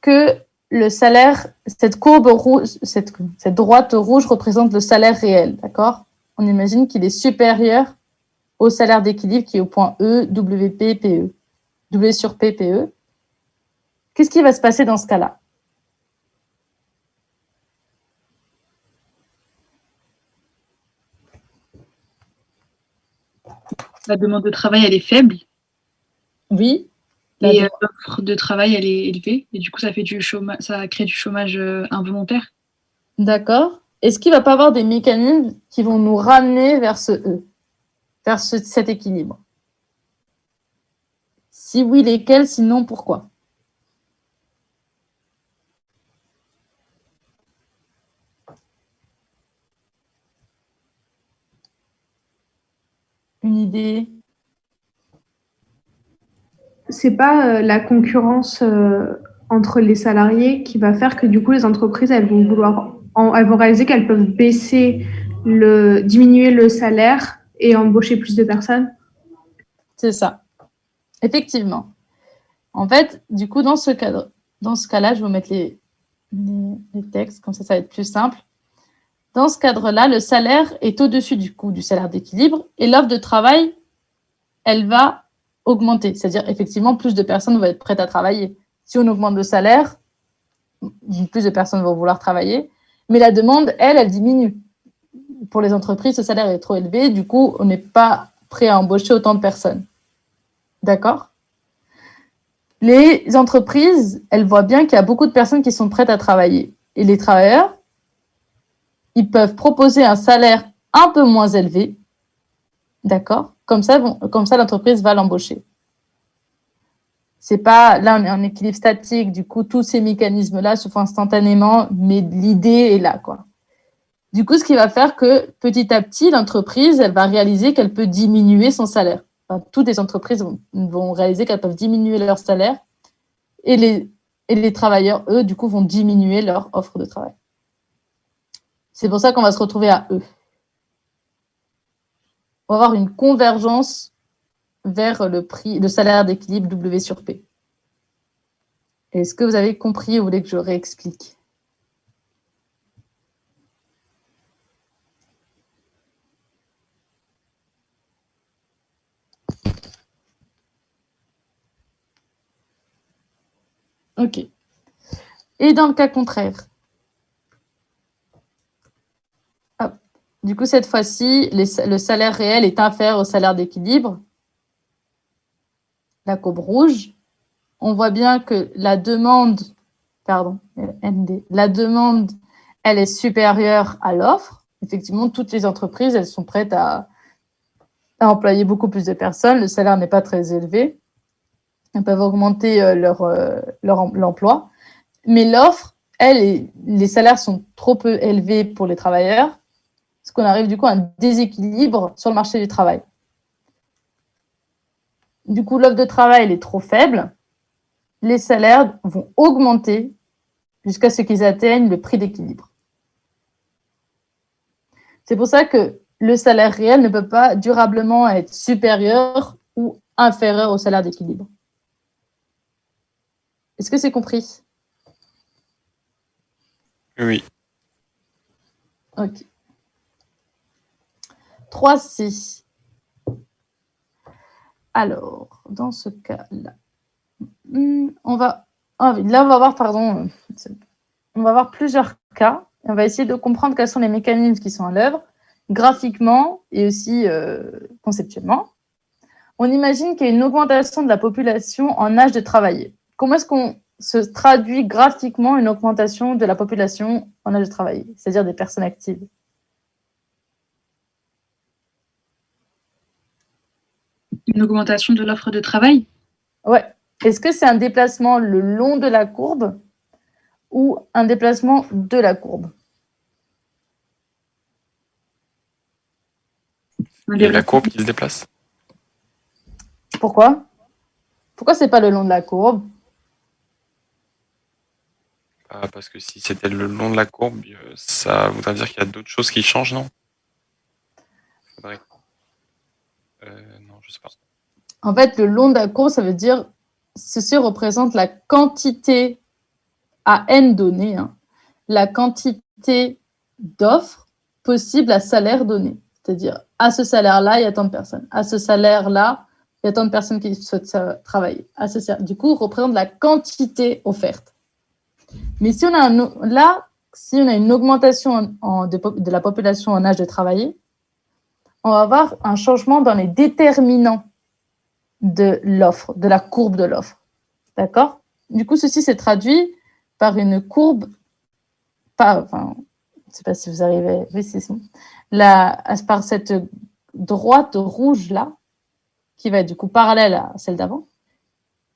que le salaire, cette courbe rouge, cette droite rouge représente le salaire réel, d'accord? On imagine qu'il est supérieur au salaire d'équilibre qui est au point E, WP, PE. W sur P, PE. Qu'est-ce qui va se passer dans ce cas-là? La demande de travail, elle est faible. Oui. Et l'offre de travail, elle est élevée. Et du coup, ça fait ça crée du chômage involontaire. D'accord. Est-ce qu'il ne va pas avoir des mécanismes qui vont nous ramener vers ce E, vers cet équilibre? Si oui, lesquels? Sinon, pourquoi? Une idée? C'est pas la concurrence entre les salariés qui va faire que du coup les entreprises elles vont réaliser qu'elles peuvent diminuer le salaire et embaucher plus de personnes. C'est ça. Effectivement. En fait, du coup, dans ce cas-là, je vais vous mettre les textes, comme ça va être plus simple. Dans ce cadre-là, le salaire est au-dessus du coût du salaire d'équilibre et l'offre de travail, elle va augmenter. C'est-à-dire, effectivement, plus de personnes vont être prêtes à travailler. Si on augmente le salaire, plus de personnes vont vouloir travailler, mais la demande, elle diminue. Pour les entreprises, ce salaire est trop élevé, du coup, on n'est pas prêt à embaucher autant de personnes. D'accord? Les entreprises, elles voient bien qu'il y a beaucoup de personnes qui sont prêtes à travailler. Et les travailleurs, ils peuvent proposer un salaire un peu moins élevé. D'accord? Comme ça, l'entreprise va l'embaucher. C'est pas, là, on est en équilibre statique. Du coup, tous ces mécanismes-là se font instantanément, mais l'idée est là, quoi. Du coup, ce qui va faire que petit à petit, l'entreprise, elle va réaliser qu'elle peut diminuer son salaire. Enfin, toutes les entreprises vont réaliser qu'elles peuvent diminuer leur salaire et les travailleurs, eux, du coup, vont diminuer leur offre de travail. C'est pour ça qu'on va se retrouver à E. On va avoir une convergence vers le salaire d'équilibre W sur P. Est-ce que vous avez compris ou vous voulez que je réexplique? Ok. Et dans le cas contraire, du coup, cette fois-ci, le salaire réel est inférieur au salaire d'équilibre. La courbe rouge. On voit bien que la demande, elle est supérieure à l'offre. Effectivement, toutes les entreprises, elles sont prêtes à employer beaucoup plus de personnes. Le salaire n'est pas très élevé. Elles peuvent augmenter l'emploi. Mais l'offre, les salaires sont trop peu élevés pour les travailleurs. Parce qu'on arrive du coup à un déséquilibre sur le marché du travail. Du coup, l'offre de travail elle est trop faible. Les salaires vont augmenter jusqu'à ce qu'ils atteignent le prix d'équilibre. C'est pour ça que le salaire réel ne peut pas durablement être supérieur ou inférieur au salaire d'équilibre. Est-ce que c'est compris? Oui. Ok. 3C. Alors, dans ce cas-là, on va voir plusieurs cas. On va essayer de comprendre quels sont les mécanismes qui sont à l'œuvre, graphiquement et aussi conceptuellement. On imagine qu'il y a une augmentation de la population en âge de travailler. Comment est-ce qu'on se traduit graphiquement une augmentation de la population en âge de travailler, c'est-à-dire des personnes actives? une augmentation de l'offre de travail. Ouais. Est-ce que c'est un déplacement le long de la courbe ou un déplacement de la courbe? Il y a la courbe qui se déplace. Pourquoi? Pourquoi c'est pas le long de la courbe? Parce que si c'était le long de la courbe, ça voudrait dire qu'il y a d'autres choses qui changent, non? Faudrait... non, je sais pas. En fait, le long de la courbe, ça veut dire ceci représente la quantité à n donné, hein, la quantité d'offres possibles à salaire donné. C'est-à-dire, à ce salaire-là, il y a tant de personnes. À ce salaire-là, il y a tant de personnes qui souhaitent travailler. À ce salaire. Du coup, représente la quantité offerte. Mais si on a si on a une augmentation de la population en âge de travailler, on va avoir un changement dans les déterminants de l'offre, de la courbe de l'offre. D'accord? Du coup, ceci s'est traduit par une courbe, je ne sais pas si vous arrivez, oui, c'est ça, par cette droite rouge-là, qui va être du coup parallèle à celle d'avant,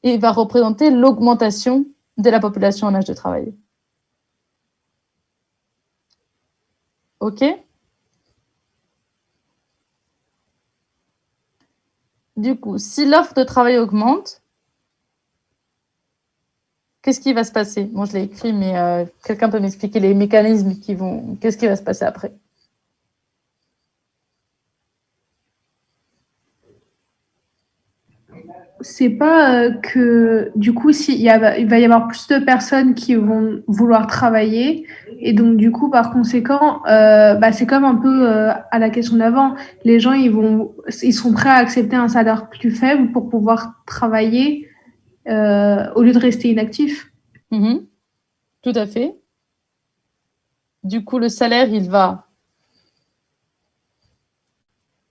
et va représenter l'augmentation de la population en âge de travailler. OK? Du coup, si l'offre de travail augmente, qu'est-ce qui va se passer? Bon, je l'ai écrit, mais quelqu'un peut m'expliquer les mécanismes qui vont... Qu'est-ce qui va se passer après? C'est pas que du coup, il va y avoir plus de personnes qui vont vouloir travailler, et donc du coup, par conséquent, c'est comme un peu à la question d'avant. Les gens, ils sont prêts à accepter un salaire plus faible pour pouvoir travailler au lieu de rester inactifs. Tout à fait. Du coup, le salaire, il va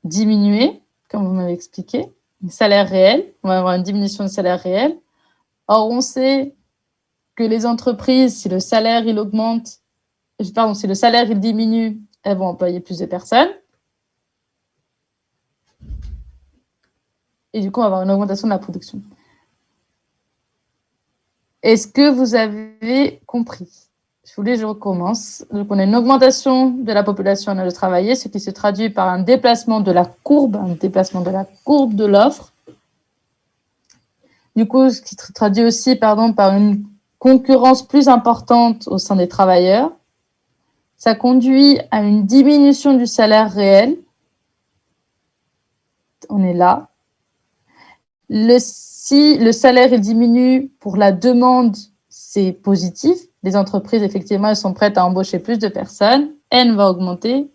diminuer, comme vous m'avez expliqué. Le salaire réel, on va avoir une diminution de salaire réel. Or, on sait que les entreprises, si le salaire il augmente, si le salaire il diminue, elles vont employer plus de personnes. Et du coup, on va avoir une augmentation de la production. Est-ce que vous avez compris? Je recommence. Donc, on a une augmentation de la population en âge de travailler, ce qui se traduit par un déplacement de la courbe de l'offre. Du coup, ce qui se traduit aussi, par une concurrence plus importante au sein des travailleurs. Ça conduit à une diminution du salaire réel. On est là. Si le salaire diminue pour la demande, c'est positif. Les entreprises, effectivement, elles sont prêtes à embaucher plus de personnes. N va augmenter.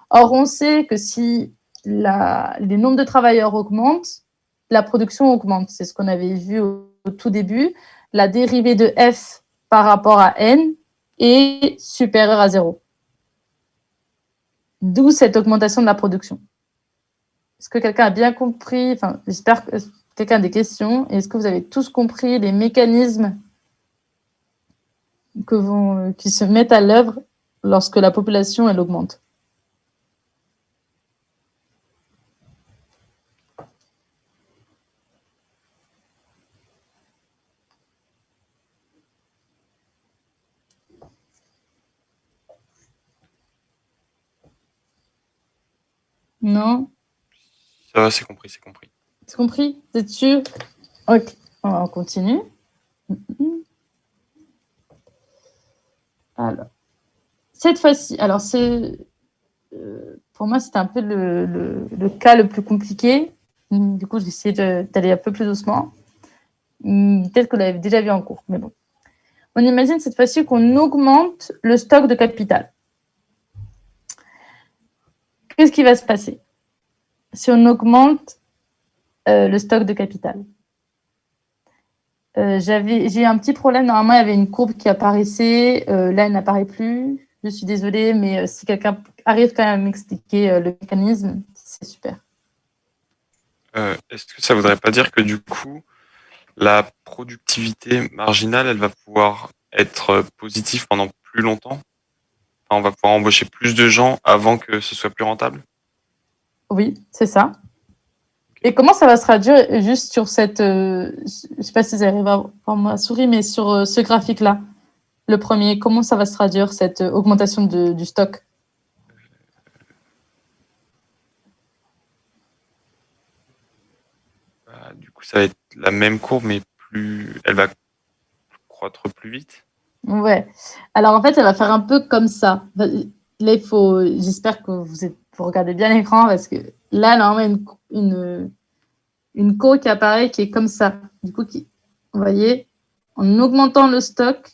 Or, on sait que si les nombres de travailleurs augmentent, la production augmente. C'est ce qu'on avait vu au tout début. La dérivée de F par rapport à N est supérieure à 0. D'où cette augmentation de la production. Est-ce que quelqu'un a bien compris? J'espère que quelqu'un a des questions. Est-ce que vous avez tous compris les mécanismes qui se mettent à l'œuvre lorsque la population elle augmente? Non? Ça va, c'est compris. C'est compris? Vous êtes sûr? Ok, on continue. Alors, cette fois-ci, pour moi, c'était un peu le cas le plus compliqué. Du coup, j'ai essayé d'aller un peu plus doucement. Peut-être que vous l'avez déjà vu en cours, mais bon. On imagine cette fois-ci qu'on augmente le stock de capital. Qu'est-ce qui va se passer si on augmente le stock de capital? J'ai eu un petit problème. Normalement, il y avait une courbe qui apparaissait. Là, elle n'apparaît plus. Je suis désolée, mais si quelqu'un arrive quand même à m'expliquer le mécanisme, c'est super. Est-ce que ça voudrait pas dire que du coup, la productivité marginale, elle va pouvoir être positive pendant plus longtemps? Enfin, on va pouvoir embaucher plus de gens avant que ce soit plus rentable? Oui, c'est ça. Ok. Et comment ça va se traduire juste sur cette... je ne sais pas si vous arrivez à voir ma souris, mais sur ce graphique-là, le premier, comment ça va se traduire, cette augmentation du stock? Bah, du coup, ça va être la même courbe, mais elle va croître plus vite. Ouais. Alors, en fait, ça va faire un peu comme ça. Là, j'espère que vous regardez bien l'écran parce que là, normalement, une courbe qui apparaît qui est comme ça. Du coup, vous voyez, en augmentant le stock,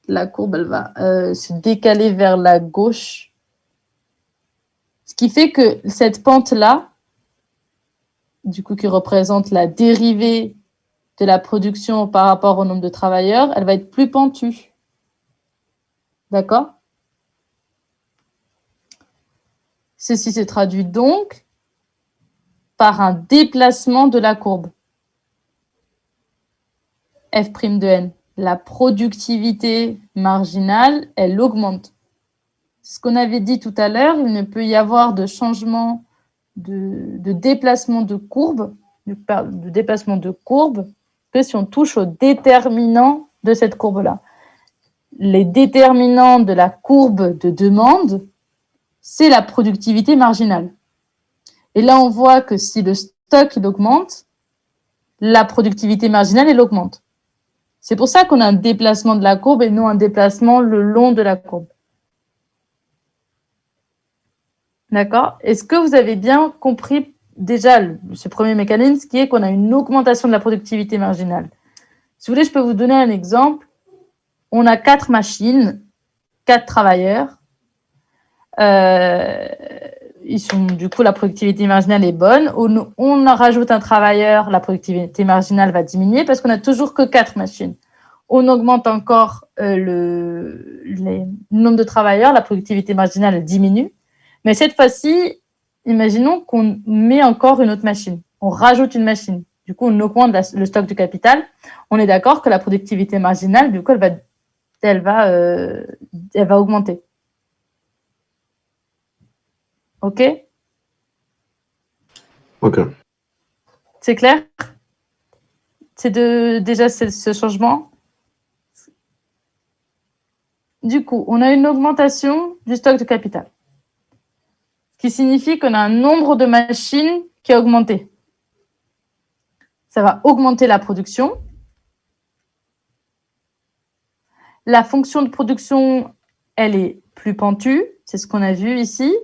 la courbe, elle va se décaler vers la gauche. Ce qui fait que cette pente-là, du coup, qui représente la dérivée de la production par rapport au nombre de travailleurs, elle va être plus pentue. D'accord? Ceci se traduit donc par un déplacement de la courbe. F' de n. La productivité marginale, elle augmente. C'est ce qu'on avait dit tout à l'heure, il ne peut y avoir de changement de déplacement de courbe, que si on touche aux déterminants de cette courbe-là. Les déterminants de la courbe de demande, c'est la productivité marginale. Et là, on voit que si le stock il augmente, la productivité marginale, elle augmente. C'est pour ça qu'on a un déplacement de la courbe et non un déplacement le long de la courbe. D'accord? Est-ce que vous avez bien compris déjà ce premier mécanisme qui est qu'on a une augmentation de la productivité marginale? Si vous voulez, je peux vous donner un exemple. On a 4 machines, 4 travailleurs. Du coup, la productivité marginale est bonne. On en rajoute un travailleur, la productivité marginale va diminuer parce qu'on n'a toujours que 4 machines. On augmente encore le nombre de travailleurs, la productivité marginale diminue. Mais cette fois-ci, imaginons qu'on met encore une autre machine. On rajoute une machine. Du coup, on augmente le stock du capital. On est d'accord que la productivité marginale, du coup, elle va augmenter. OK? Ok. C'est clair? C'est déjà ce changement? Du coup, on a une augmentation du stock de capital. Ce qui signifie qu'on a un nombre de machines qui a augmenté. Ça va augmenter la production. La fonction de production, elle est plus pentue. C'est ce qu'on a vu ici.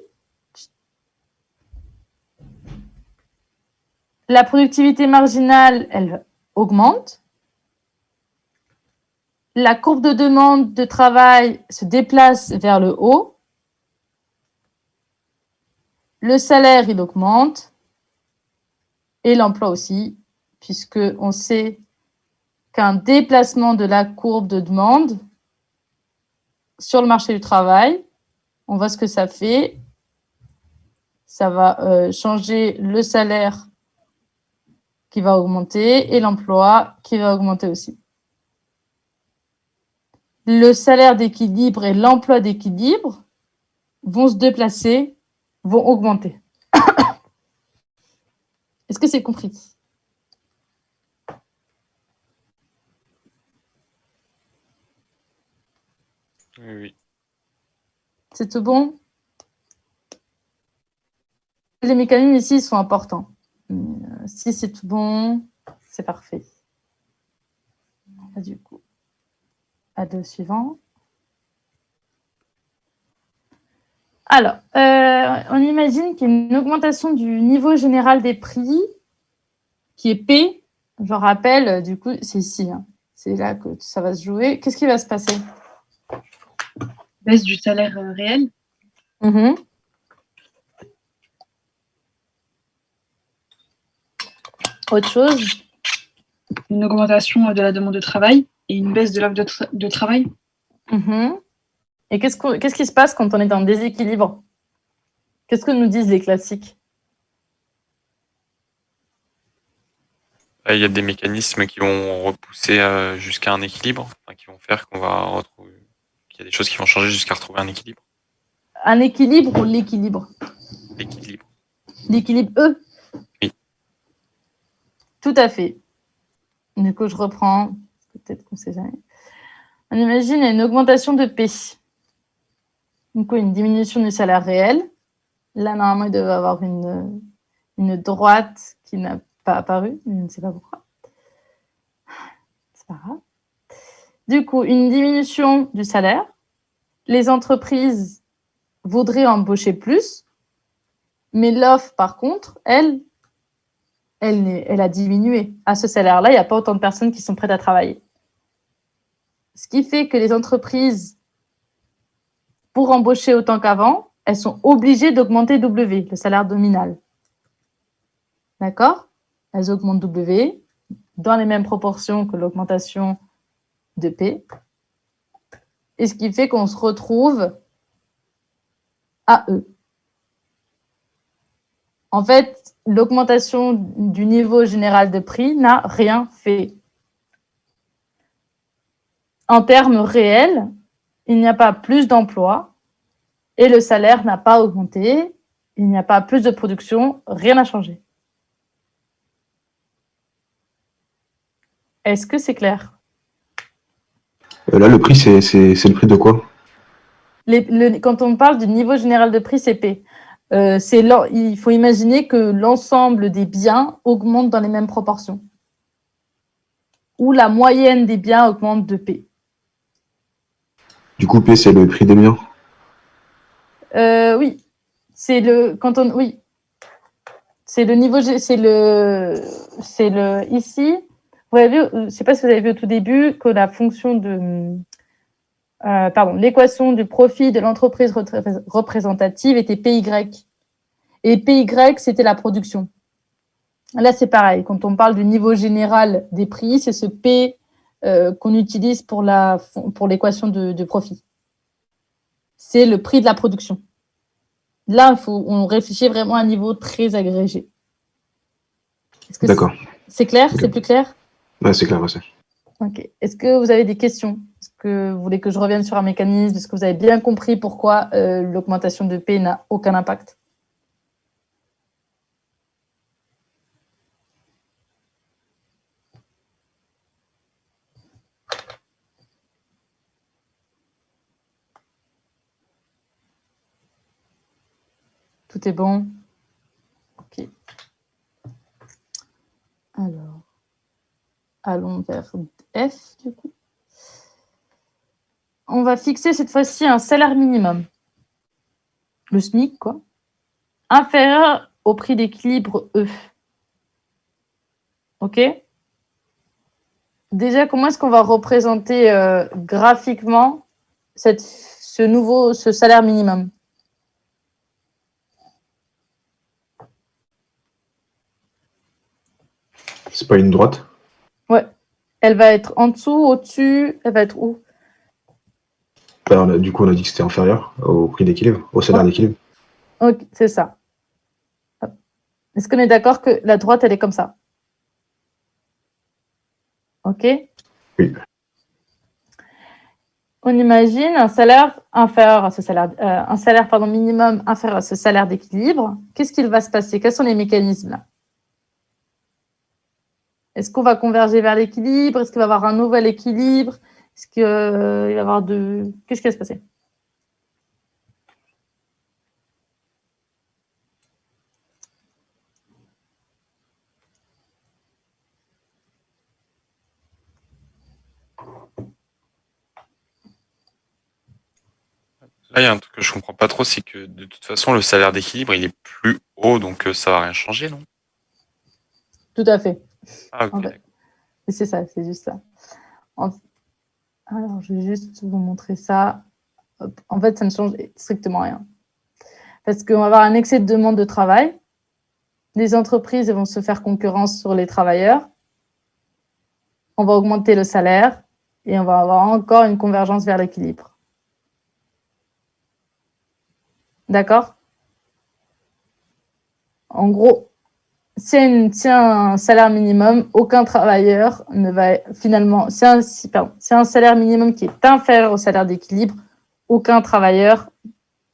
La productivité marginale, elle augmente. La courbe de demande de travail se déplace vers le haut. Le salaire, il augmente. Et l'emploi aussi, puisqu'on sait qu'un déplacement de la courbe de demande sur le marché du travail, on voit ce que ça fait. Ça va changer le salaire qui va augmenter et l'emploi qui va augmenter aussi. Le salaire d'équilibre et l'emploi d'équilibre vont se déplacer, vont augmenter. Est-ce que c'est compris? Oui. C'est tout bon? Les mécanismes ici sont importants. Si c'est tout bon, c'est parfait. Du coup, à deux suivants. Alors, on imagine qu'il y a une augmentation du niveau général des prix qui est P. Je rappelle, du coup, c'est ici. Hein. C'est là que ça va se jouer. Qu'est-ce qui va se passer? Baisse du salaire réel. Autre chose? Une augmentation de la demande de travail et une baisse de l'offre de travail. Et qu'est-ce qui se passe quand on est en déséquilibre? Qu'est-ce que nous disent les classiques? Il y a des mécanismes qui vont repousser jusqu'à un équilibre, qui vont faire qu'il y a des choses qui vont changer jusqu'à retrouver un équilibre. Un équilibre ou l'équilibre? L'équilibre. L'équilibre E? Oui. Tout à fait. Du coup, je reprends. Peut-être qu'on ne sait jamais. On imagine il y a une augmentation de P. Du coup, une diminution du salaire réel. Là, normalement, il devait avoir une droite qui n'a pas apparu. Je ne sais pas pourquoi. C'est pas grave. Du coup, une diminution du salaire. Les entreprises voudraient embaucher plus. Mais l'offre, par contre, elle a diminué. À ce salaire-là, il n'y a pas autant de personnes qui sont prêtes à travailler. Ce qui fait que les entreprises, pour embaucher autant qu'avant, elles sont obligées d'augmenter W, le salaire nominal. D'accord? Elles augmentent W dans les mêmes proportions que l'augmentation de P. Et ce qui fait qu'on se retrouve à E. En fait, l'augmentation du niveau général de prix n'a rien fait. En termes réels, il n'y a pas plus d'emplois et le salaire n'a pas augmenté. Il n'y a pas plus de production, rien n'a changé. Est-ce que c'est clair? Là, le prix, c'est le prix de quoi? Quand on parle du niveau général de prix, c'est P. Il faut imaginer que l'ensemble des biens augmente dans les mêmes proportions. Ou la moyenne des biens augmente de P. Du coup, P, c'est le prix des biens. Oui. C'est le niveau, ici. Vous avez vu, je ne sais pas si vous avez vu au tout début que la fonction de l'équation du profit de l'entreprise représentative était PY. Et PY, c'était la production. Là, c'est pareil. Quand on parle du niveau général des prix, c'est ce P qu'on utilise pour l'équation de profit. C'est le prix de la production. Là, on réfléchit vraiment à un niveau très agrégé. D'accord. C'est clair? Okay. C'est plus clair? Ouais, c'est clair, ouais, c'est. Ok. Est-ce que vous avez des questions? Est-ce que vous voulez que je revienne sur un mécanisme? Est-ce que vous avez bien compris pourquoi l'augmentation de P n'a aucun impact? Tout est bon? Ok. Alors, allons vers F, du coup. On va fixer cette fois-ci un salaire minimum. Le SMIC, quoi. Inférieur au prix d'équilibre E. OK? Déjà, comment est-ce qu'on va représenter graphiquement ce salaire minimum? C'est pas une droite? Ouais. Elle va être en dessous, au-dessus, elle va être où? Du coup, on a dit que c'était inférieur au prix d'équilibre, au salaire d'équilibre. Ok, c'est ça. Est-ce qu'on est d'accord que la droite, elle est comme ça? OK? Oui. On imagine un salaire inférieur à ce salaire, minimum inférieur à ce salaire d'équilibre. Qu'est-ce qu'il va se passer? Quels sont les mécanismes là? Est-ce qu'on va converger vers l'équilibre? Est-ce qu'il va y avoir un nouvel équilibre? Est-ce qu'il va y avoir Qu'est-ce qui va se passer? Là, il y a un truc que je comprends pas trop, c'est que de toute façon, le salaire d'équilibre, il est plus haut, donc ça va rien changer, non? Tout à fait. Ah, ok. C'est ça, c'est juste ça. Alors, je vais juste vous montrer ça. Hop. En fait, ça ne change strictement rien. Parce qu'on va avoir un excès de demande de travail. Les entreprises vont se faire concurrence sur les travailleurs. On va augmenter le salaire et on va avoir encore une convergence vers l'équilibre. D'accord? En gros, si un salaire minimum, aucun travailleur ne va finalement... Si un salaire minimum qui est inférieur au salaire d'équilibre, aucun travailleur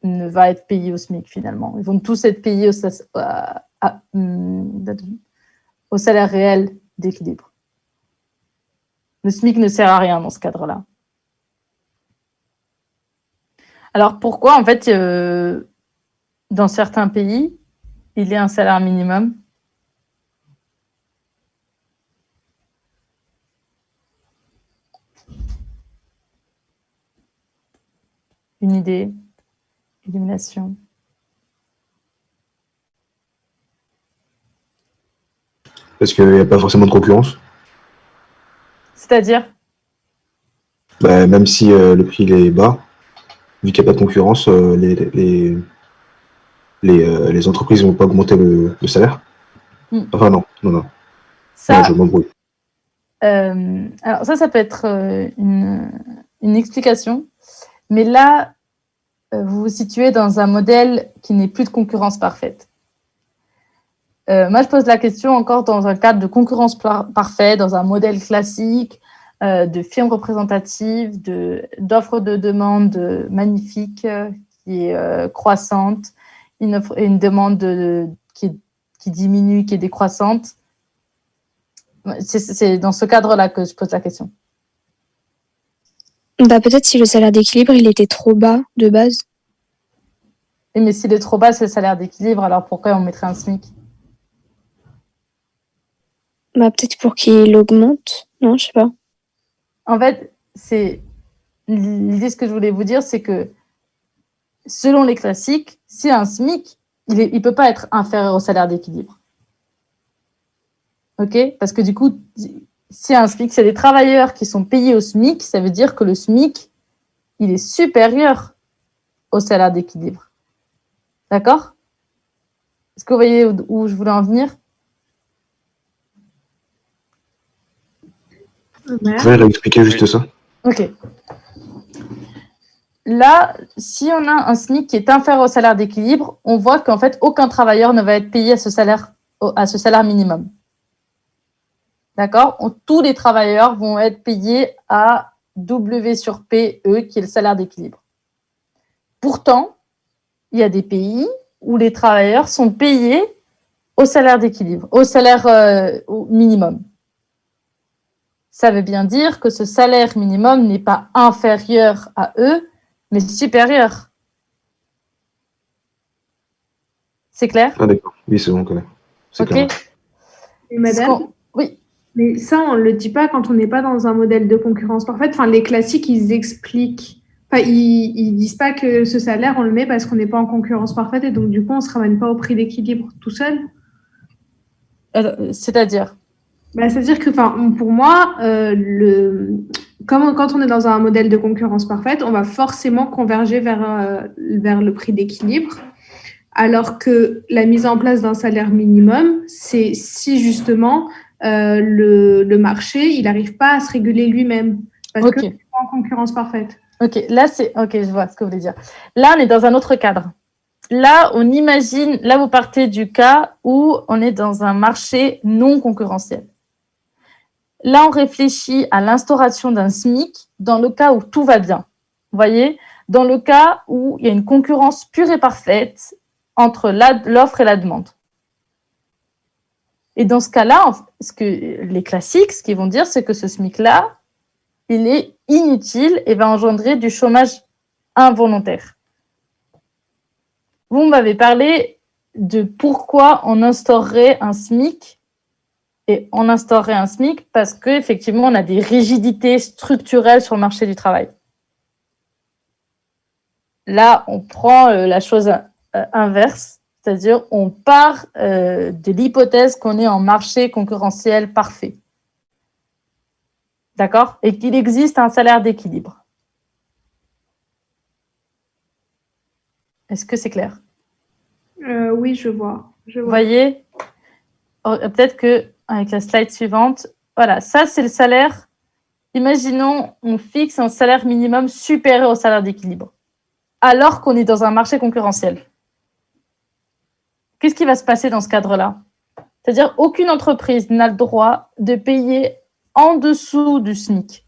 ne va être payé au SMIC finalement. Ils vont tous être payés au salaire réel d'équilibre. Le SMIC ne sert à rien dans ce cadre-là. Alors pourquoi, en fait, dans certains pays, il y a un salaire minimum? Une idée? Illumination? Parce qu'il n'y a pas forcément de concurrence. C'est-à-dire? Même si le prix il est bas, vu qu'il n'y a pas de concurrence, les entreprises ne vont pas augmenter le salaire. Enfin, non. Ça, je m'embrouille. alors ça peut être une explication. Mais là, vous vous situez dans un modèle qui n'est plus de concurrence parfaite. Moi, je pose la question encore dans un cadre de concurrence parfaite, dans un modèle classique, de firme représentative, d'offre de demande magnifique, qui est croissante, une demande qui diminue, qui est décroissante. C'est dans ce cadre-là que je pose la question. Peut-être si le salaire d'équilibre, il était trop bas de base. Oui, mais s'il est trop bas, c'est le salaire d'équilibre, alors pourquoi on mettrait un SMIC? Peut-être pour qu'il augmente. Non, je sais pas. En fait, l'idée, ce que je voulais vous dire, c'est que selon les classiques, si un SMIC, il ne peut pas être inférieur au salaire d'équilibre. OK? Parce que du coup, si un SMIC, c'est des travailleurs qui sont payés au SMIC, ça veut dire que le SMIC, il est supérieur au salaire d'équilibre. D'accord? Est-ce que vous voyez où je voulais en venir? Vous pouvez réexpliquer juste ça? OK. Là, si on a un SMIC qui est inférieur au salaire d'équilibre, on voit qu'en fait, aucun travailleur ne va être payé à ce salaire minimum. D'accord? Tous les travailleurs vont être payés à W sur P, E, qui est le salaire d'équilibre. Pourtant, il y a des pays où les travailleurs sont payés au salaire d'équilibre, au salaire au minimum. Ça veut bien dire que ce salaire minimum n'est pas inférieur à eux, mais supérieur. C'est clair? Ah d'accord, oui c'est bon, c'est clair. Et madame, oui. Mais ça, on ne le dit pas quand on n'est pas dans un modèle de concurrence parfaite. Enfin, les classiques, ils expliquent. Enfin, ils disent pas que ce salaire, on le met parce qu'on n'est pas en concurrence parfaite et donc, du coup, on ne se ramène pas au prix d'équilibre tout seul. C'est-à-dire? C'est-à-dire que, pour moi, quand on est dans un modèle de concurrence parfaite, on va forcément converger vers le prix d'équilibre. Alors que la mise en place d'un salaire minimum, c'est si justement le marché, il n'arrive pas à se réguler lui-même parce que c'est pas en concurrence parfaite. Ok, là je vois ce que vous voulez dire. Là, on est dans un autre cadre. Là, on imagine, là, vous partez du cas où on est dans un marché non concurrentiel. Là, on réfléchit à l'instauration d'un SMIC dans le cas où tout va bien. Vous voyez, dans le cas où il y a une concurrence pure et parfaite entre l'offre et la demande. Et dans ce cas-là, les classiques, ce qu'ils vont dire, c'est que ce SMIC-là, il est inutile et va engendrer du chômage involontaire. Vous m'avez parlé de pourquoi on instaurerait un SMIC. Et on instaurerait un SMIC parce qu'effectivement, on a des rigidités structurelles sur le marché du travail. Là, on prend la chose inverse, c'est-à-dire on part de l'hypothèse qu'on est en marché concurrentiel parfait. D'accord? Et qu'il existe un salaire d'équilibre. Est-ce que c'est clair? Oui, je vois. Vous voyez? Peut-être qu'avec la slide suivante, voilà, ça c'est le salaire. Imaginons, on fixe un salaire minimum supérieur au salaire d'équilibre, alors qu'on est dans un marché concurrentiel. Qu'est-ce qui va se passer dans ce cadre-là? C'est-à-dire, aucune entreprise n'a le droit de payer en dessous du SMIC.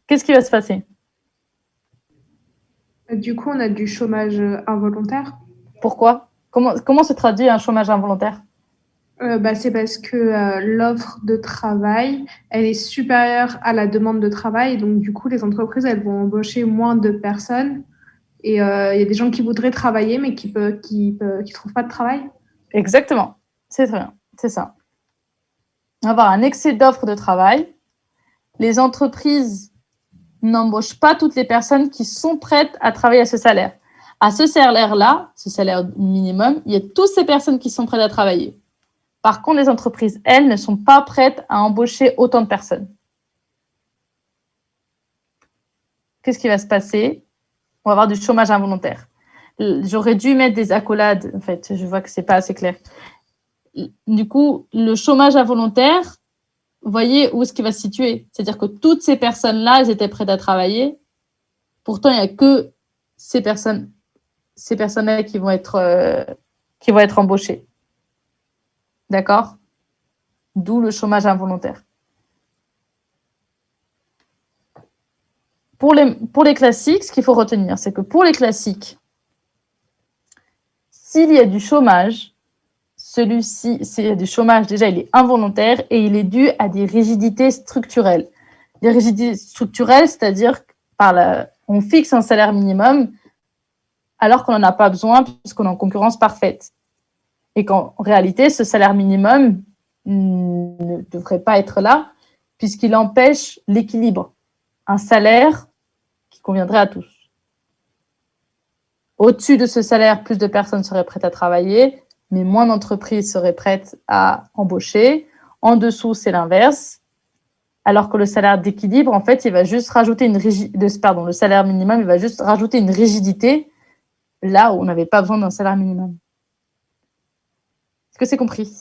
Qu'est-ce qui va se passer? Du coup, on a du chômage involontaire. Pourquoi? Comment se traduit un chômage involontaire? C'est parce que l'offre de travail, elle est supérieure à la demande de travail. Et donc, du coup, les entreprises, elles vont embaucher moins de personnes. Et il y a des gens qui voudraient travailler, mais qui trouvent pas de travail. Exactement. C'est très bien. C'est ça. On va avoir un excès d'offres de travail. Les entreprises n'embauchent pas toutes les personnes qui sont prêtes à travailler à ce salaire. À ce salaire-là, ce salaire minimum, il y a toutes ces personnes qui sont prêtes à travailler. Par contre, les entreprises, elles, ne sont pas prêtes à embaucher autant de personnes. Qu'est-ce qui va se passer? On va avoir du chômage involontaire. J'aurais dû mettre des accolades. En fait, je vois que ce n'est pas assez clair. Du coup, le chômage involontaire, vous voyez où est-ce qu'il va se situer? C'est-à-dire que toutes ces personnes-là, elles étaient prêtes à travailler. Pourtant, il n'y a que ces personnes-là qui vont être embauchées. D'accord? D'où le chômage involontaire. Pour les classiques, ce qu'il faut retenir, c'est que pour les classiques, s'il y a du chômage, s'il y a du chômage, déjà, il est involontaire et il est dû à des rigidités structurelles. Des rigidités structurelles, c'est-à-dire on fixe un salaire minimum alors qu'on n'en a pas besoin puisqu'on est en concurrence parfaite. Et qu'en réalité, ce salaire minimum ne devrait pas être là puisqu'il empêche l'équilibre. Un salaire qui conviendrait à tous. Au-dessus de ce salaire, plus de personnes seraient prêtes à travailler, mais moins d'entreprises seraient prêtes à embaucher. En dessous, c'est l'inverse. Alors que le salaire d'équilibre, en fait, il va juste rajouter le salaire minimum, il va juste rajouter une rigidité là où on n'avait pas besoin d'un salaire minimum. Est-ce que c'est compris?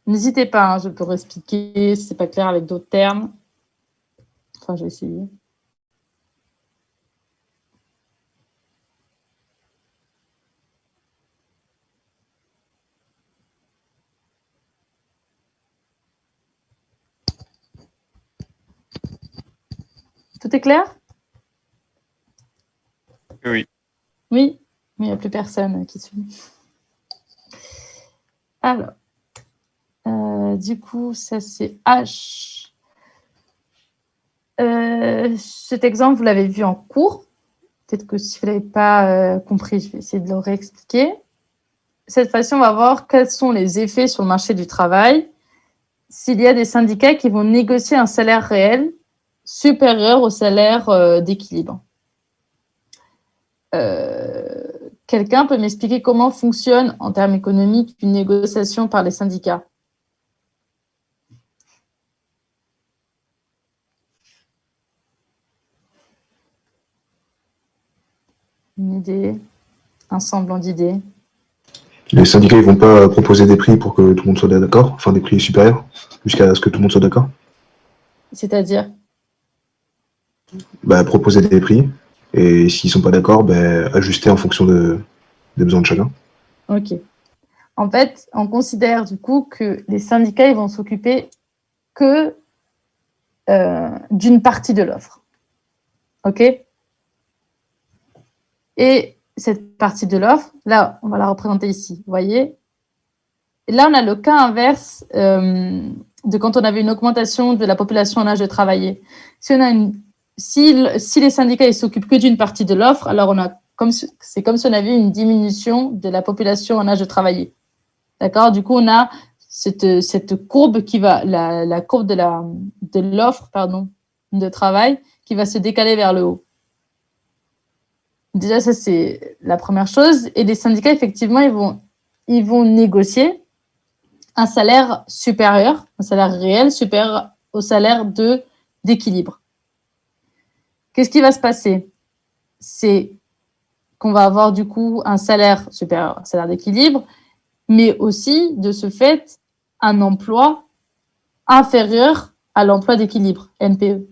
N'hésitez pas, je peux réexpliquer si ce n'est pas clair avec d'autres termes. Enfin, je vais essayer. Tout est clair? Oui. Oui, mais il n'y a plus personne qui suit. Alors, du coup, ça c'est H. Cet exemple, vous l'avez vu en cours. Peut-être que si vous ne l'avez pas compris, je vais essayer de le réexpliquer. Cette fois-ci, on va voir quels sont les effets sur le marché du travail s'il y a des syndicats qui vont négocier un salaire réel supérieur au salaire d'équilibre. Quelqu'un peut m'expliquer comment fonctionne en termes économiques une négociation par les syndicats? Une idée, un semblant d'idée. Les syndicats, ils vont pas proposer des prix pour que tout le monde soit d'accord, enfin des prix supérieurs, jusqu'à ce que tout le monde soit d'accord. C'est-à-dire? Proposer des prix, et s'ils sont pas d'accord, ajuster en fonction des besoins de chacun. Ok. En fait, on considère du coup que les syndicats ils vont s'occuper que d'une partie de l'offre. Ok? Et cette partie de l'offre, là, on va la représenter ici, vous voyez? Et là, on a le cas inverse de quand on avait une augmentation de la population en âge de travailler. Si les syndicats ils s'occupent que d'une partie de l'offre, alors c'est comme si on avait une diminution de la population en âge de travailler. D'accord? Du coup, on a cette courbe qui va, la courbe de l'offre, de travail, qui va se décaler vers le haut. Déjà, ça, c'est la première chose. Et les syndicats, effectivement, ils vont négocier un salaire supérieur, un salaire réel supérieur au salaire d'équilibre. Qu'est-ce qui va se passer? C'est qu'on va avoir du coup un salaire supérieur, un salaire d'équilibre, mais aussi, de ce fait, un emploi inférieur à l'emploi d'équilibre, NPE.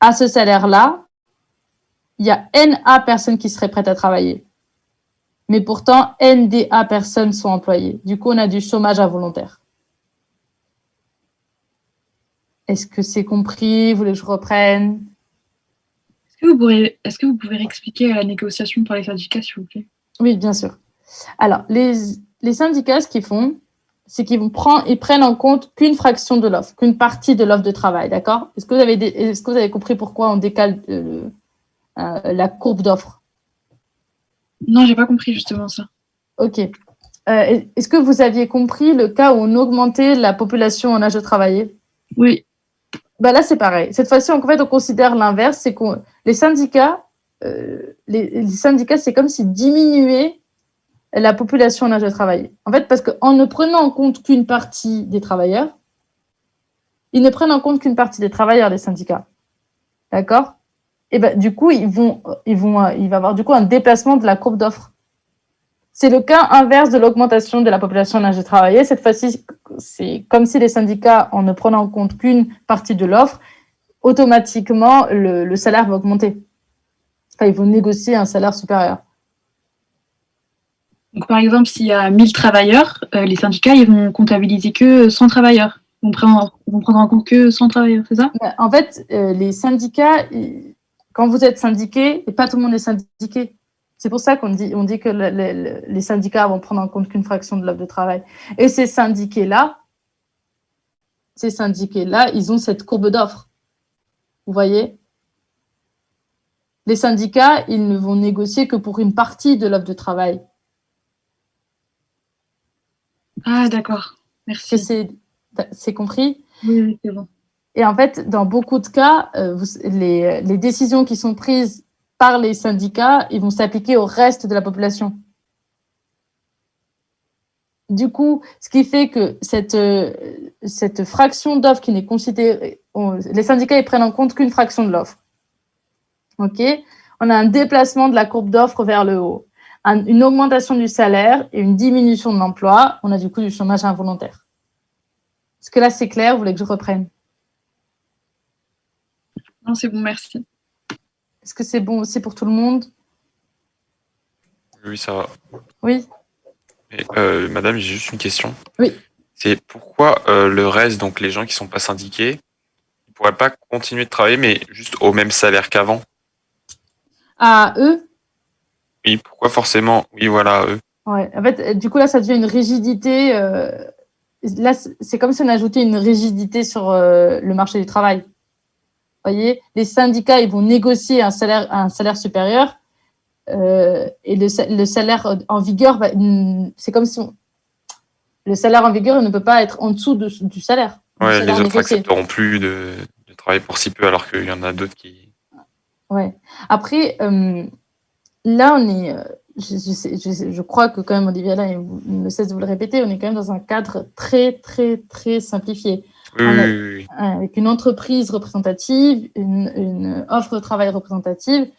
À ce salaire-là, il y a NA personnes qui seraient prêtes à travailler. Mais pourtant, NDA personnes sont employées. Du coup, on a du chômage involontaire. Est-ce que c'est compris? Vous voulez que je reprenne? Est-ce que vous pouvez expliquer la négociation pour les syndicats, s'il vous plaît? Oui, bien sûr. Alors, les syndicats, ce qu'ils font, c'est qu'ils prennent en compte qu'une fraction de l'offre, qu'une partie de l'offre de travail, d'accord? Est-ce que vous avez compris pourquoi on décale la courbe d'offre? Non, j'ai pas compris justement ça. Ok. Est-ce que vous aviez compris le cas où on augmentait la population en âge de travailler? Oui. Bah là, c'est pareil. Cette fois-ci, en fait, on considère l'inverse, c'est que les syndicats, c'est comme s'ils diminuaient la population en âge de travailler. En fait, parce qu'en ne prenant en compte qu'une partie des travailleurs, ils ne prennent en compte qu'une partie des travailleurs des syndicats. D'accord? Et ben, du coup, il va y avoir du coup un déplacement de la courbe d'offre. C'est le cas inverse de l'augmentation de la population en âge de travailler. Cette fois-ci, c'est comme si les syndicats, en ne prenant en compte qu'une partie de l'offre, automatiquement, le salaire va augmenter. Enfin, ils vont négocier un salaire supérieur. Donc, par exemple, s'il y a 1000 travailleurs, les syndicats, ils vont comptabiliser que 100 travailleurs. Ils vont prendre en compte que 100 travailleurs, c'est ça? En fait, les syndicats, quand vous êtes syndiqué, et pas tout le monde est syndiqué. C'est pour ça qu'on dit que les syndicats vont prendre en compte qu'une fraction de l'offre de travail. Et ces syndiqués-là, ils ont cette courbe d'offre. Vous voyez? Les syndicats, ils ne vont négocier que pour une partie de l'offre de travail. Ah, d'accord. Merci. C'est compris? Oui, c'est bon. Et en fait, dans beaucoup de cas, les décisions qui sont prises par les syndicats, ils vont s'appliquer au reste de la population. Du coup, ce qui fait que cette fraction d'offre qui n'est considérée, les syndicats ils prennent en compte qu'une fraction de l'offre. Ok? On a un déplacement de la courbe d'offre vers le haut, une augmentation du salaire et une diminution de l'emploi. On a du coup du chômage involontaire. Est-ce que là c'est clair? Vous voulez que je reprenne? Non, c'est bon, merci. Est-ce que c'est bon aussi pour tout le monde? Oui, ça va. Oui. Et, madame, j'ai juste une question. Oui. C'est pourquoi le reste, donc les gens qui sont pas syndiqués, ils ne pourraient pas continuer de travailler, mais juste au même salaire qu'avant? À eux? Oui, pourquoi forcément? Oui, voilà, eux. Ouais. En fait, du coup, là, ça devient une rigidité. Là, c'est comme si on ajoutait une rigidité sur le marché du travail. Vous voyez, les syndicats, ils vont négocier un salaire supérieur et le salaire en vigueur, c'est comme si le salaire en vigueur il ne peut pas être en dessous du salaire. Ouais, salaire les autres négocié. accepteront plus de travailler pour si peu, alors qu'il y en a d'autres qui... Ouais. Après, là, on est... je crois que quand même, Olivier, là, il ne cesse de vous le répéter, on est quand même dans un cadre très, très, très simplifié. Oui. Avec une entreprise représentative, une offre de travail représentative,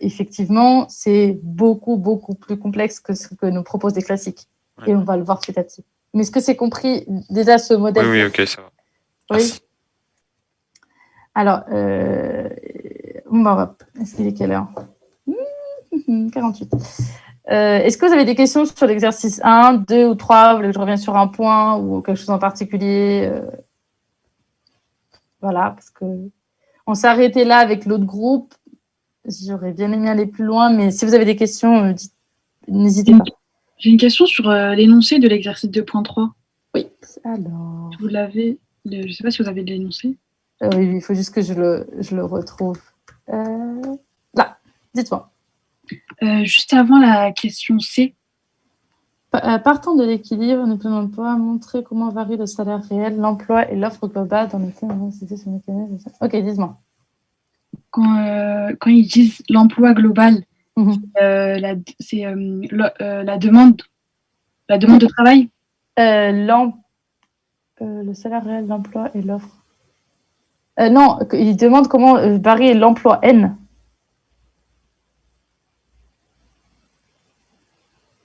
effectivement, c'est beaucoup, beaucoup plus complexe que ce que nous proposent des classiques. Ouais. Et on va le voir petit à petit. Mais est-ce que c'est compris déjà ce modèle? Oui, ok, ça va. Oui. Alors, est-ce qu'il est quelle heure? 48. Est-ce que vous avez des questions sur l'exercice 1, 2 ou 3? Vous voulez que je revienne sur un point ou quelque chose en particulier? Voilà, parce qu'on s'est arrêté là avec l'autre groupe. J'aurais bien aimé aller plus loin, mais si vous avez des questions, n'hésitez pas. J'ai une question sur l'énoncé de l'exercice 2.3. Oui, alors... Vous l'avez... Je ne sais pas si vous avez l'énoncé. Oui, il faut juste que je le retrouve. Là, dites-moi. Juste avant la question C. Partant de l'équilibre, nous pouvons pas montrer comment varie le salaire réel, l'emploi et l'offre globale dans lesquels on va citer ce mécanisme. Ok, dis-moi. Quand ils disent l'emploi global, c'est la demande de travail. Le salaire réel, l'emploi et l'offre. Non, ils demandent comment varie l'emploi N.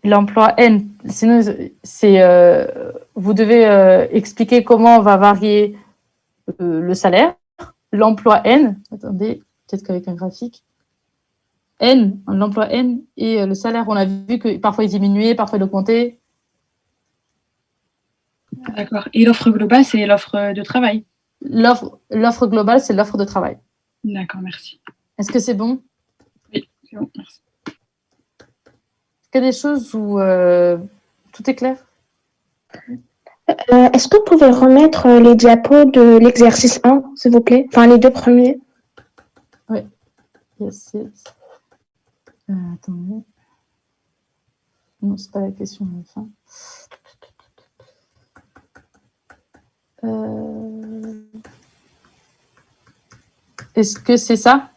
L'emploi N. Sinon, vous devez expliquer comment va varier le salaire, l'emploi N. Attendez, peut-être qu'avec un graphique. N, l'emploi N et le salaire. On a vu que parfois il diminuait, parfois il augmentait. D'accord. Et l'offre globale, c'est l'offre de travail. L'offre globale, c'est l'offre de travail. D'accord, merci. Est-ce que c'est bon? Oui, c'est bon, merci. Est-ce qu'il y a des choses où tout est clair? Est-ce que vous pouvez remettre les diapos de l'exercice 1, s'il vous plaît? Enfin, les 2 premiers. Yes, yes. Attendez. Non, c'est pas la question de la fin. Est-ce que c'est ça?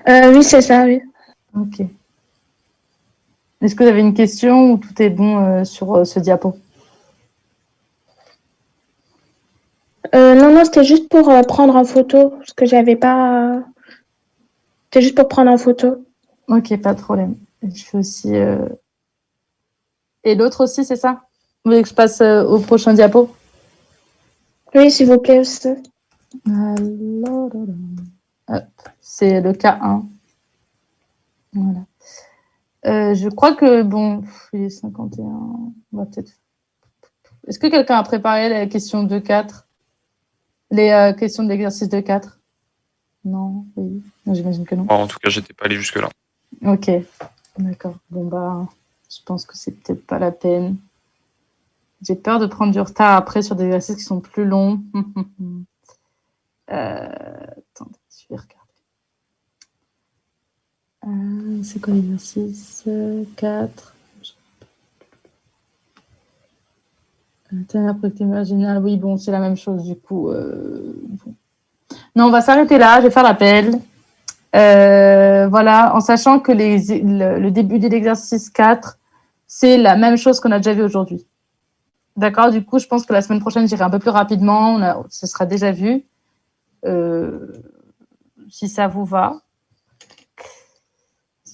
Oui, c'est ça, oui. Ok. Est-ce que vous avez une question ou tout est bon sur ce diapo? Non, c'était juste pour prendre en photo, parce que j'avais pas... C'était juste pour prendre en photo. Ok, pas de problème. Je fais aussi... Et l'autre aussi, c'est ça? Vous voulez que je passe au prochain diapo? Oui, s'il vous plaît aussi. Alors, hop, c'est le cas 1. Voilà. Je crois que, bon, il est 51. On va peut-être... Est-ce que quelqu'un a préparé les questions 2-4? Les questions de l'exercice 2-4? Non, oui. Non, j'imagine que non. En tout cas, j'étais pas allé jusque-là. Ok, d'accord. Bon, bah, je pense que c'est peut-être pas la peine. J'ai peur de prendre du retard après sur des exercices qui sont plus longs. Attendez, je vais regarder. C'est quoi l'exercice 4? La propriété marginale, oui, bon, c'est la même chose du coup. Bon. Non, on va s'arrêter là, je vais faire l'appel. Voilà, en sachant que le début de l'exercice 4, c'est la même chose qu'on a déjà vu aujourd'hui. D'accord, du coup, je pense que la semaine prochaine, j'irai un peu plus rapidement. Ce sera déjà vu. Si ça vous va.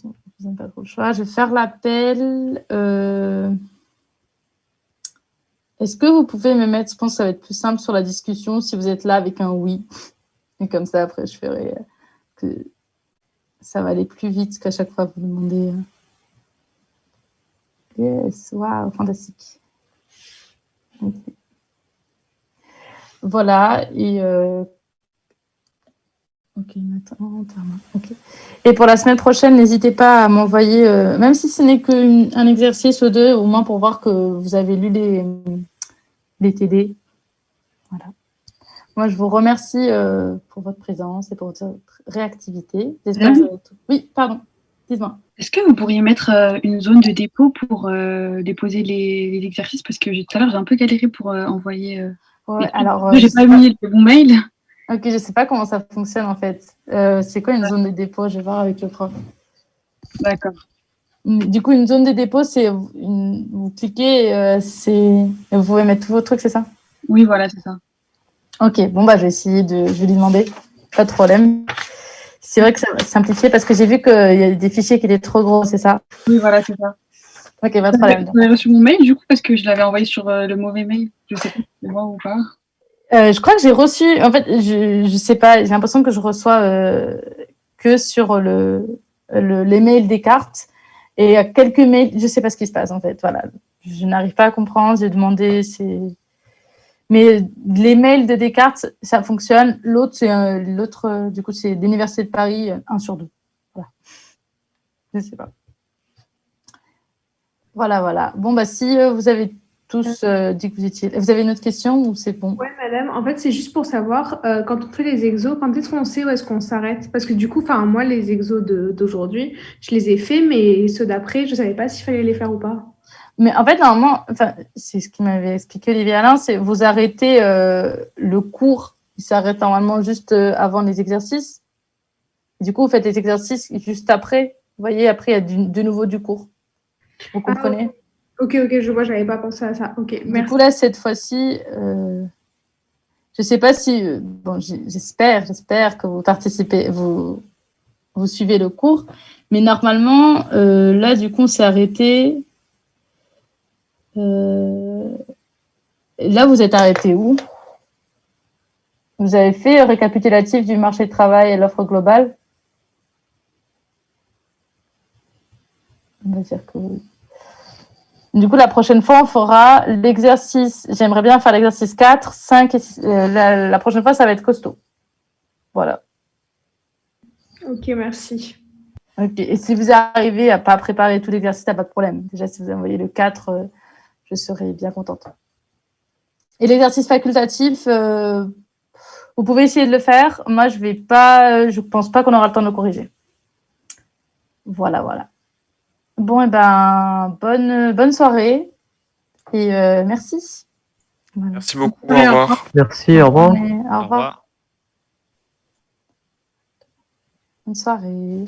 Vous n'avez pas trop le choix. Je vais faire l'appel. Est-ce que vous pouvez me mettre, je pense que ça va être plus simple sur la discussion si vous êtes là avec un oui. Et comme ça, après, je ferai que ça va aller plus vite qu'à chaque fois vous demandez. Yes, waouh, fantastique. Okay. Voilà, et ok, maintenant, ok. Et pour la semaine prochaine, n'hésitez pas à m'envoyer, même si ce n'est qu'un exercice ou deux, au moins pour voir que vous avez lu les TD. Voilà. Moi, je vous remercie pour votre présence et pour votre réactivité. J'espère que vous avez tout. Oui, pardon, dites-moi. Est-ce que vous pourriez mettre une zone de dépôt pour déposer les exercices? Parce que tout à l'heure, j'ai un peu galéré pour envoyer. Ouais, alors, j'ai pas mis le bon mail. Ok, je ne sais pas comment ça fonctionne en fait. C'est quoi une zone de dépôt? Je vais voir avec le prof. D'accord. Du coup, une zone de dépôt, c'est vous cliquez, vous pouvez mettre tous vos trucs, c'est ça? Oui, voilà, c'est ça. Ok, bon, bah, je vais essayer je vais lui demander. Pas de problème. C'est vrai que ça va simplifier parce que j'ai vu qu'il y a des fichiers qui étaient trop gros, c'est ça? Oui, voilà, c'est ça. Ok, pas de problème. Vous avez reçu mon mail du coup parce que je l'avais envoyé sur le mauvais mail. Je sais pas si c'est moi ou pas. Je crois que j'ai reçu. En fait, je sais pas. J'ai l'impression que je reçois que sur les mails des cartes et quelques mails. Je sais pas ce qui se passe en fait. Voilà. Je n'arrive pas à comprendre. J'ai demandé. Mais les mails de Descartes, ça fonctionne. L'autre, du coup, c'est l'Université de Paris, 1 sur 2. Voilà. Je sais pas. Voilà. Bon, bah, si vous avez tous dit que vous étiez... Vous avez une autre question ou c'est bon? Oui, madame. En fait, c'est juste pour savoir, quand on fait les exos, quand est-ce qu'on sait où est-ce qu'on s'arrête? Parce que du coup, moi, les exos d'aujourd'hui, je les ai faits, mais ceux d'après, je ne savais pas s'il fallait les faire ou pas. Mais en fait, normalement, c'est ce qu'il m'avait expliqué Olivier Alain, c'est vous arrêtez le cours, il s'arrête normalement juste avant les exercices. Du coup, vous faites les exercices juste après. Vous voyez, après, il y a de nouveau du cours. Vous comprenez? Ok, je vois, j'avais pas pensé à ça. Ok, merci. Du coup, là, cette fois-ci, je sais pas si... bon, j'espère que vous participez, vous suivez le cours. Mais normalement, là, du coup, on s'est arrêté... Là, vous êtes arrêté où? Vous avez fait récapitulatif du marché du travail et l'offre globale? On va dire que oui. Du coup, la prochaine fois, on fera l'exercice. J'aimerais bien faire l'exercice 4, 5 et 6. La prochaine fois, ça va être costaud. Voilà. Ok, merci. Ok. Et si vous arrivez à pas préparer tout l'exercice, t'as pas de problème. Déjà, si vous envoyez le 4, je serai bien contente. Et l'exercice facultatif, vous pouvez essayer de le faire. Moi, je pense pas qu'on aura le temps de le corriger. Voilà, voilà. Bon, et ben, bonne soirée et merci. Voilà. Merci beaucoup. Oui, Au au revoir. Merci, au revoir. Au revoir. Bonne soirée.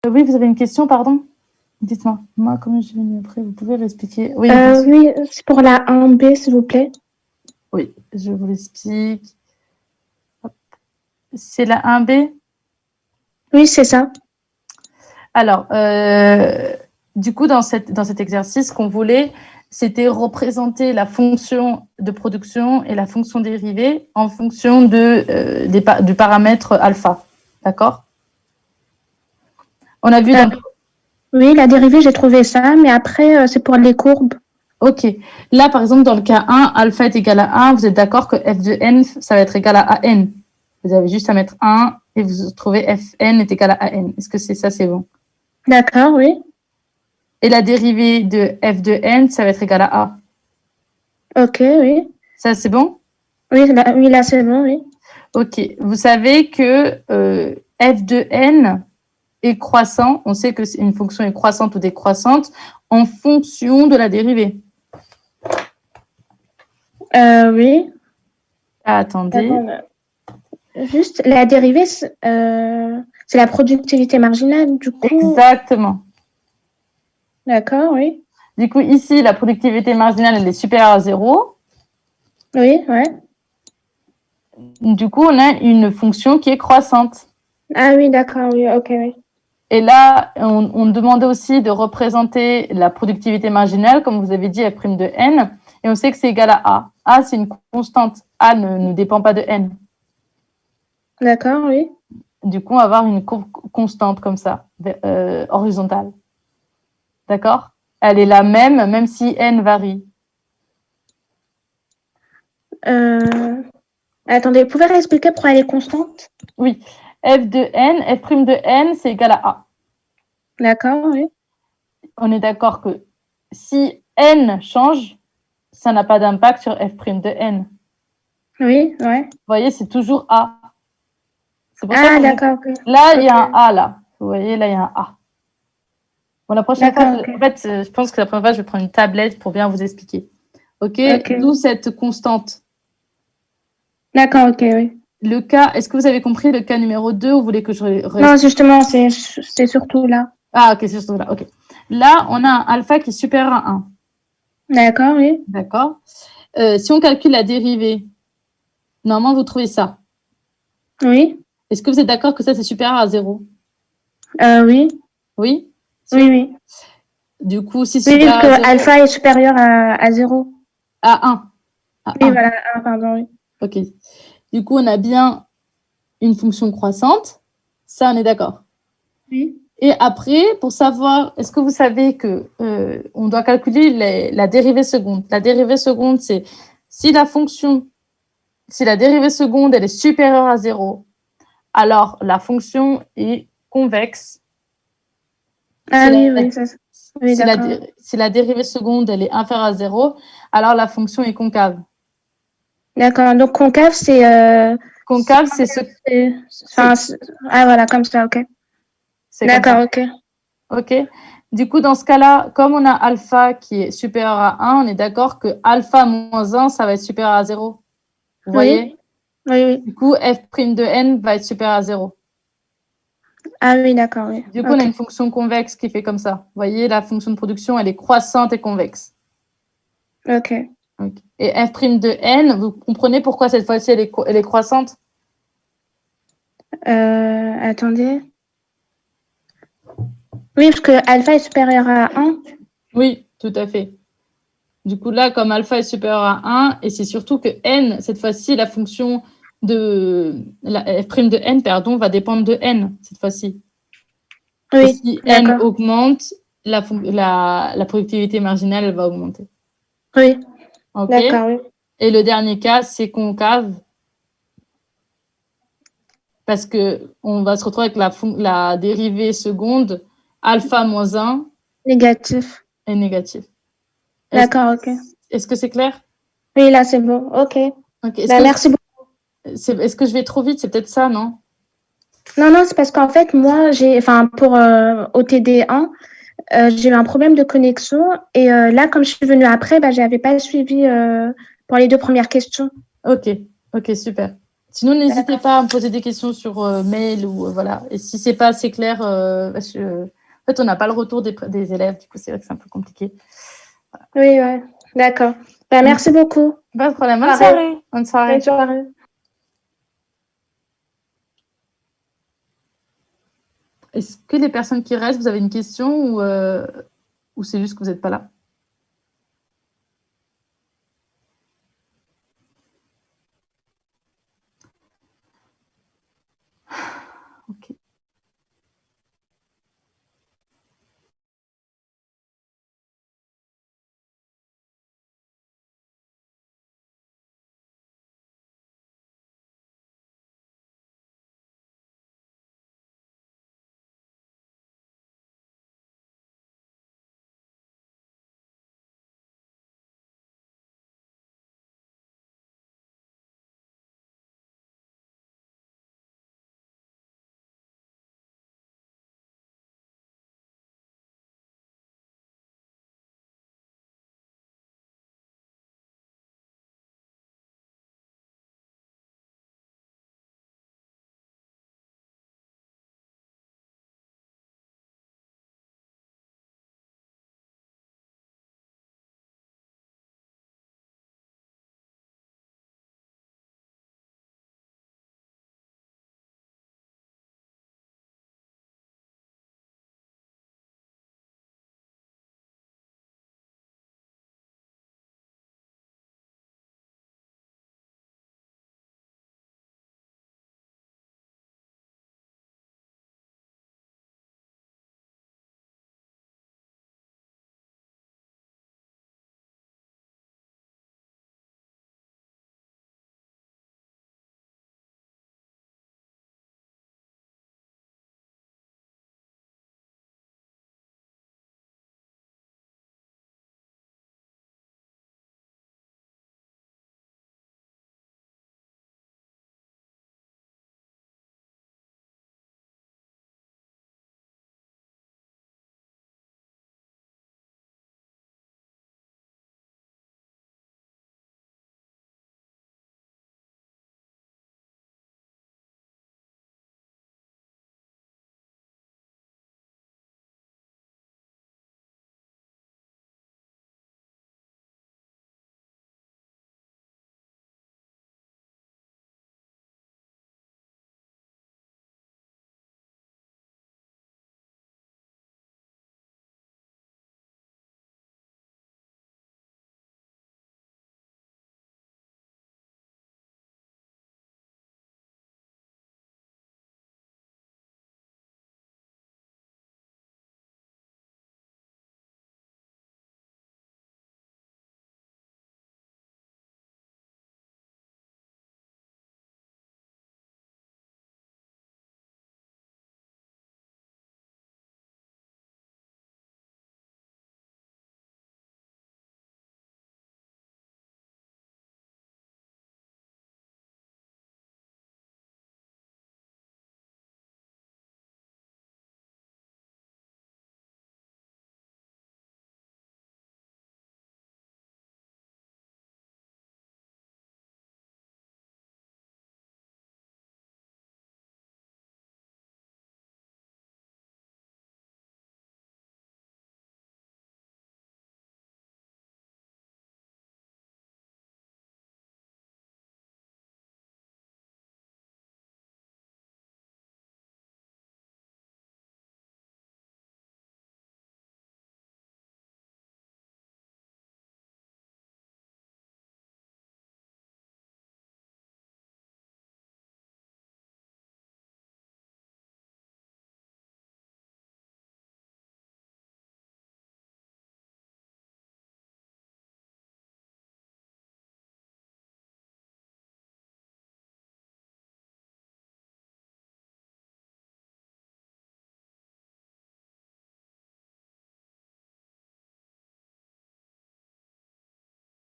Oui, vous avez une question, pardon? Dites-moi. Moi, comme je viens après, vous pouvez l'expliquer. Oui, Oui, c'est pour la 1B, s'il vous plaît. oui, je vous l'explique. C'est la 1B? Oui, c'est ça. Alors, du coup, dans cet exercice, ce qu'on voulait, c'était représenter la fonction de production et la fonction dérivée en fonction du paramètre alpha. D'accord? On a vu dans... Oui, la dérivée, j'ai trouvé ça, mais après, c'est pour les courbes. Ok. Là, par exemple, dans le cas 1, alpha est égal à 1, vous êtes d'accord que f de n, ça va être égal à an. Vous avez juste à mettre 1 et vous trouvez fn est égal à an. Est-ce que c'est bon? D'accord, oui. Et la dérivée de f de n, ça va être égal à a. Ok, oui. Ça, c'est bon? Oui, là, c'est bon, oui. Ok. Vous savez que f de n est croissant. On sait que une fonction est croissante ou décroissante en fonction de la dérivée. Oui. Attendez. Juste, la dérivée, c'est la productivité marginale, du coup. Exactement. D'accord, oui. Du coup, ici, la productivité marginale, elle est supérieure à 0. Oui, ouais. Du coup, on a une fonction qui est croissante. Ah oui, d'accord, oui, ok, oui. Et là, on demandait aussi de représenter la productivité marginale, comme vous avez dit, f' de n, et on sait que c'est égal à a. A, c'est une constante. A ne dépend pas de n. D'accord, oui. Du coup, on va avoir une courbe constante comme ça, horizontale. D'accord? Elle est la même si n varie. Attendez, vous pouvez réexpliquer pourquoi elle est constante? Oui. F' de n, c'est égal à a. D'accord, oui. On est d'accord que si n change, ça n'a pas d'impact sur f' de n. Oui, ouais. Vous voyez, c'est toujours a. C'est pour ça Ah, que d'accord, ok. là, il y a Ok. un a, là. Vous voyez, là, il y a un a. Bon, la prochaine fois, D'accord, ok. en fait, je pense que la prochaine fois, je vais prendre une tablette pour bien vous expliquer. OK? Ok. D'où cette constante. D'accord, ok, oui. Le cas, est-ce que vous avez compris le cas numéro 2 ou vous voulez que je Non, justement, c'est surtout là. Ah, ok, c'est surtout là. OK. Là, on a un alpha qui est supérieur à 1. D'accord, oui. D'accord? Si on calcule la dérivée, normalement, vous trouvez ça. Oui. Est-ce que vous êtes d'accord que ça, c'est supérieur à 0? Oui. Oui? Oui, oui. Du coup, si c'est Oui, supérieur parce à que 0, alpha est supérieur à 0. à 1. À Oui, 1. voilà, pardon, oui. OK. Du coup, on a bien une fonction croissante. Ça, on est d'accord. Oui. Et après, pour savoir, est-ce que vous savez que on doit calculer la dérivée seconde? La dérivée seconde, c'est si la dérivée seconde, elle est supérieure à 0, alors la fonction est convexe. Ah oui, oui, ça. Oui, d'accord. Si la dérivée seconde, elle est inférieure à 0, alors la fonction est concave. D'accord. Donc, concave, c'est. Concave, c'est ce. Enfin, ah, voilà, comme ça, ok. C'est comme D'accord, ça. ok. OK. Du coup, dans ce cas-là, comme on a alpha qui est supérieur à 1, on est d'accord que alpha moins 1, ça va être supérieur à 0. Vous voyez? Oui, oui. Du coup, f' de n va être supérieur à 0. Ah oui, d'accord, oui. Du coup, on a une fonction convexe qui fait comme ça. Vous voyez, la fonction de production, elle est croissante et convexe. Ok. Et f' de n, vous comprenez pourquoi cette fois-ci, elle est croissante? Attendez. Oui, parce que alpha est supérieur à 1. Oui, tout à fait. Du coup, là, comme alpha est supérieur à 1, et c'est surtout que n, cette fois-ci, la fonction de la f' de n, pardon, va dépendre de n, cette fois-ci. Et Oui, si n d'accord. augmente, la productivité marginale, elle va augmenter. Oui, OK? d'accord, oui. Et le dernier cas, c'est concave. Parce qu'on va se retrouver avec la dérivée seconde, alpha moins 1 Négatif. est négatif. D'accord, ok. Est-ce que c'est clair? Oui, là, c'est bon. Ok. Ok. Bah, merci beaucoup. Est-ce que je vais trop vite? C'est peut-être ça, non? Non, non, c'est parce qu'en fait, moi, pour OTD1, j'ai eu un problème de connexion. Et là, comme je suis venue après, bah, je n'avais pas suivi pour les 2 premières questions. Ok, ok, super. Sinon, n'hésitez pas à me poser des questions sur mail ou voilà. Et si c'est pas assez clair, parce que, en fait, on n'a pas le retour des élèves, du coup, c'est vrai que c'est un peu compliqué. Oui, ouais. D'accord. Bah, merci beaucoup. Pas de problème. Bonne Pareil. soirée. Bonne soirée. Bonne soirée. Est-ce que les personnes qui restent, vous avez une question ou c'est juste que vous n'êtes pas là? Ok.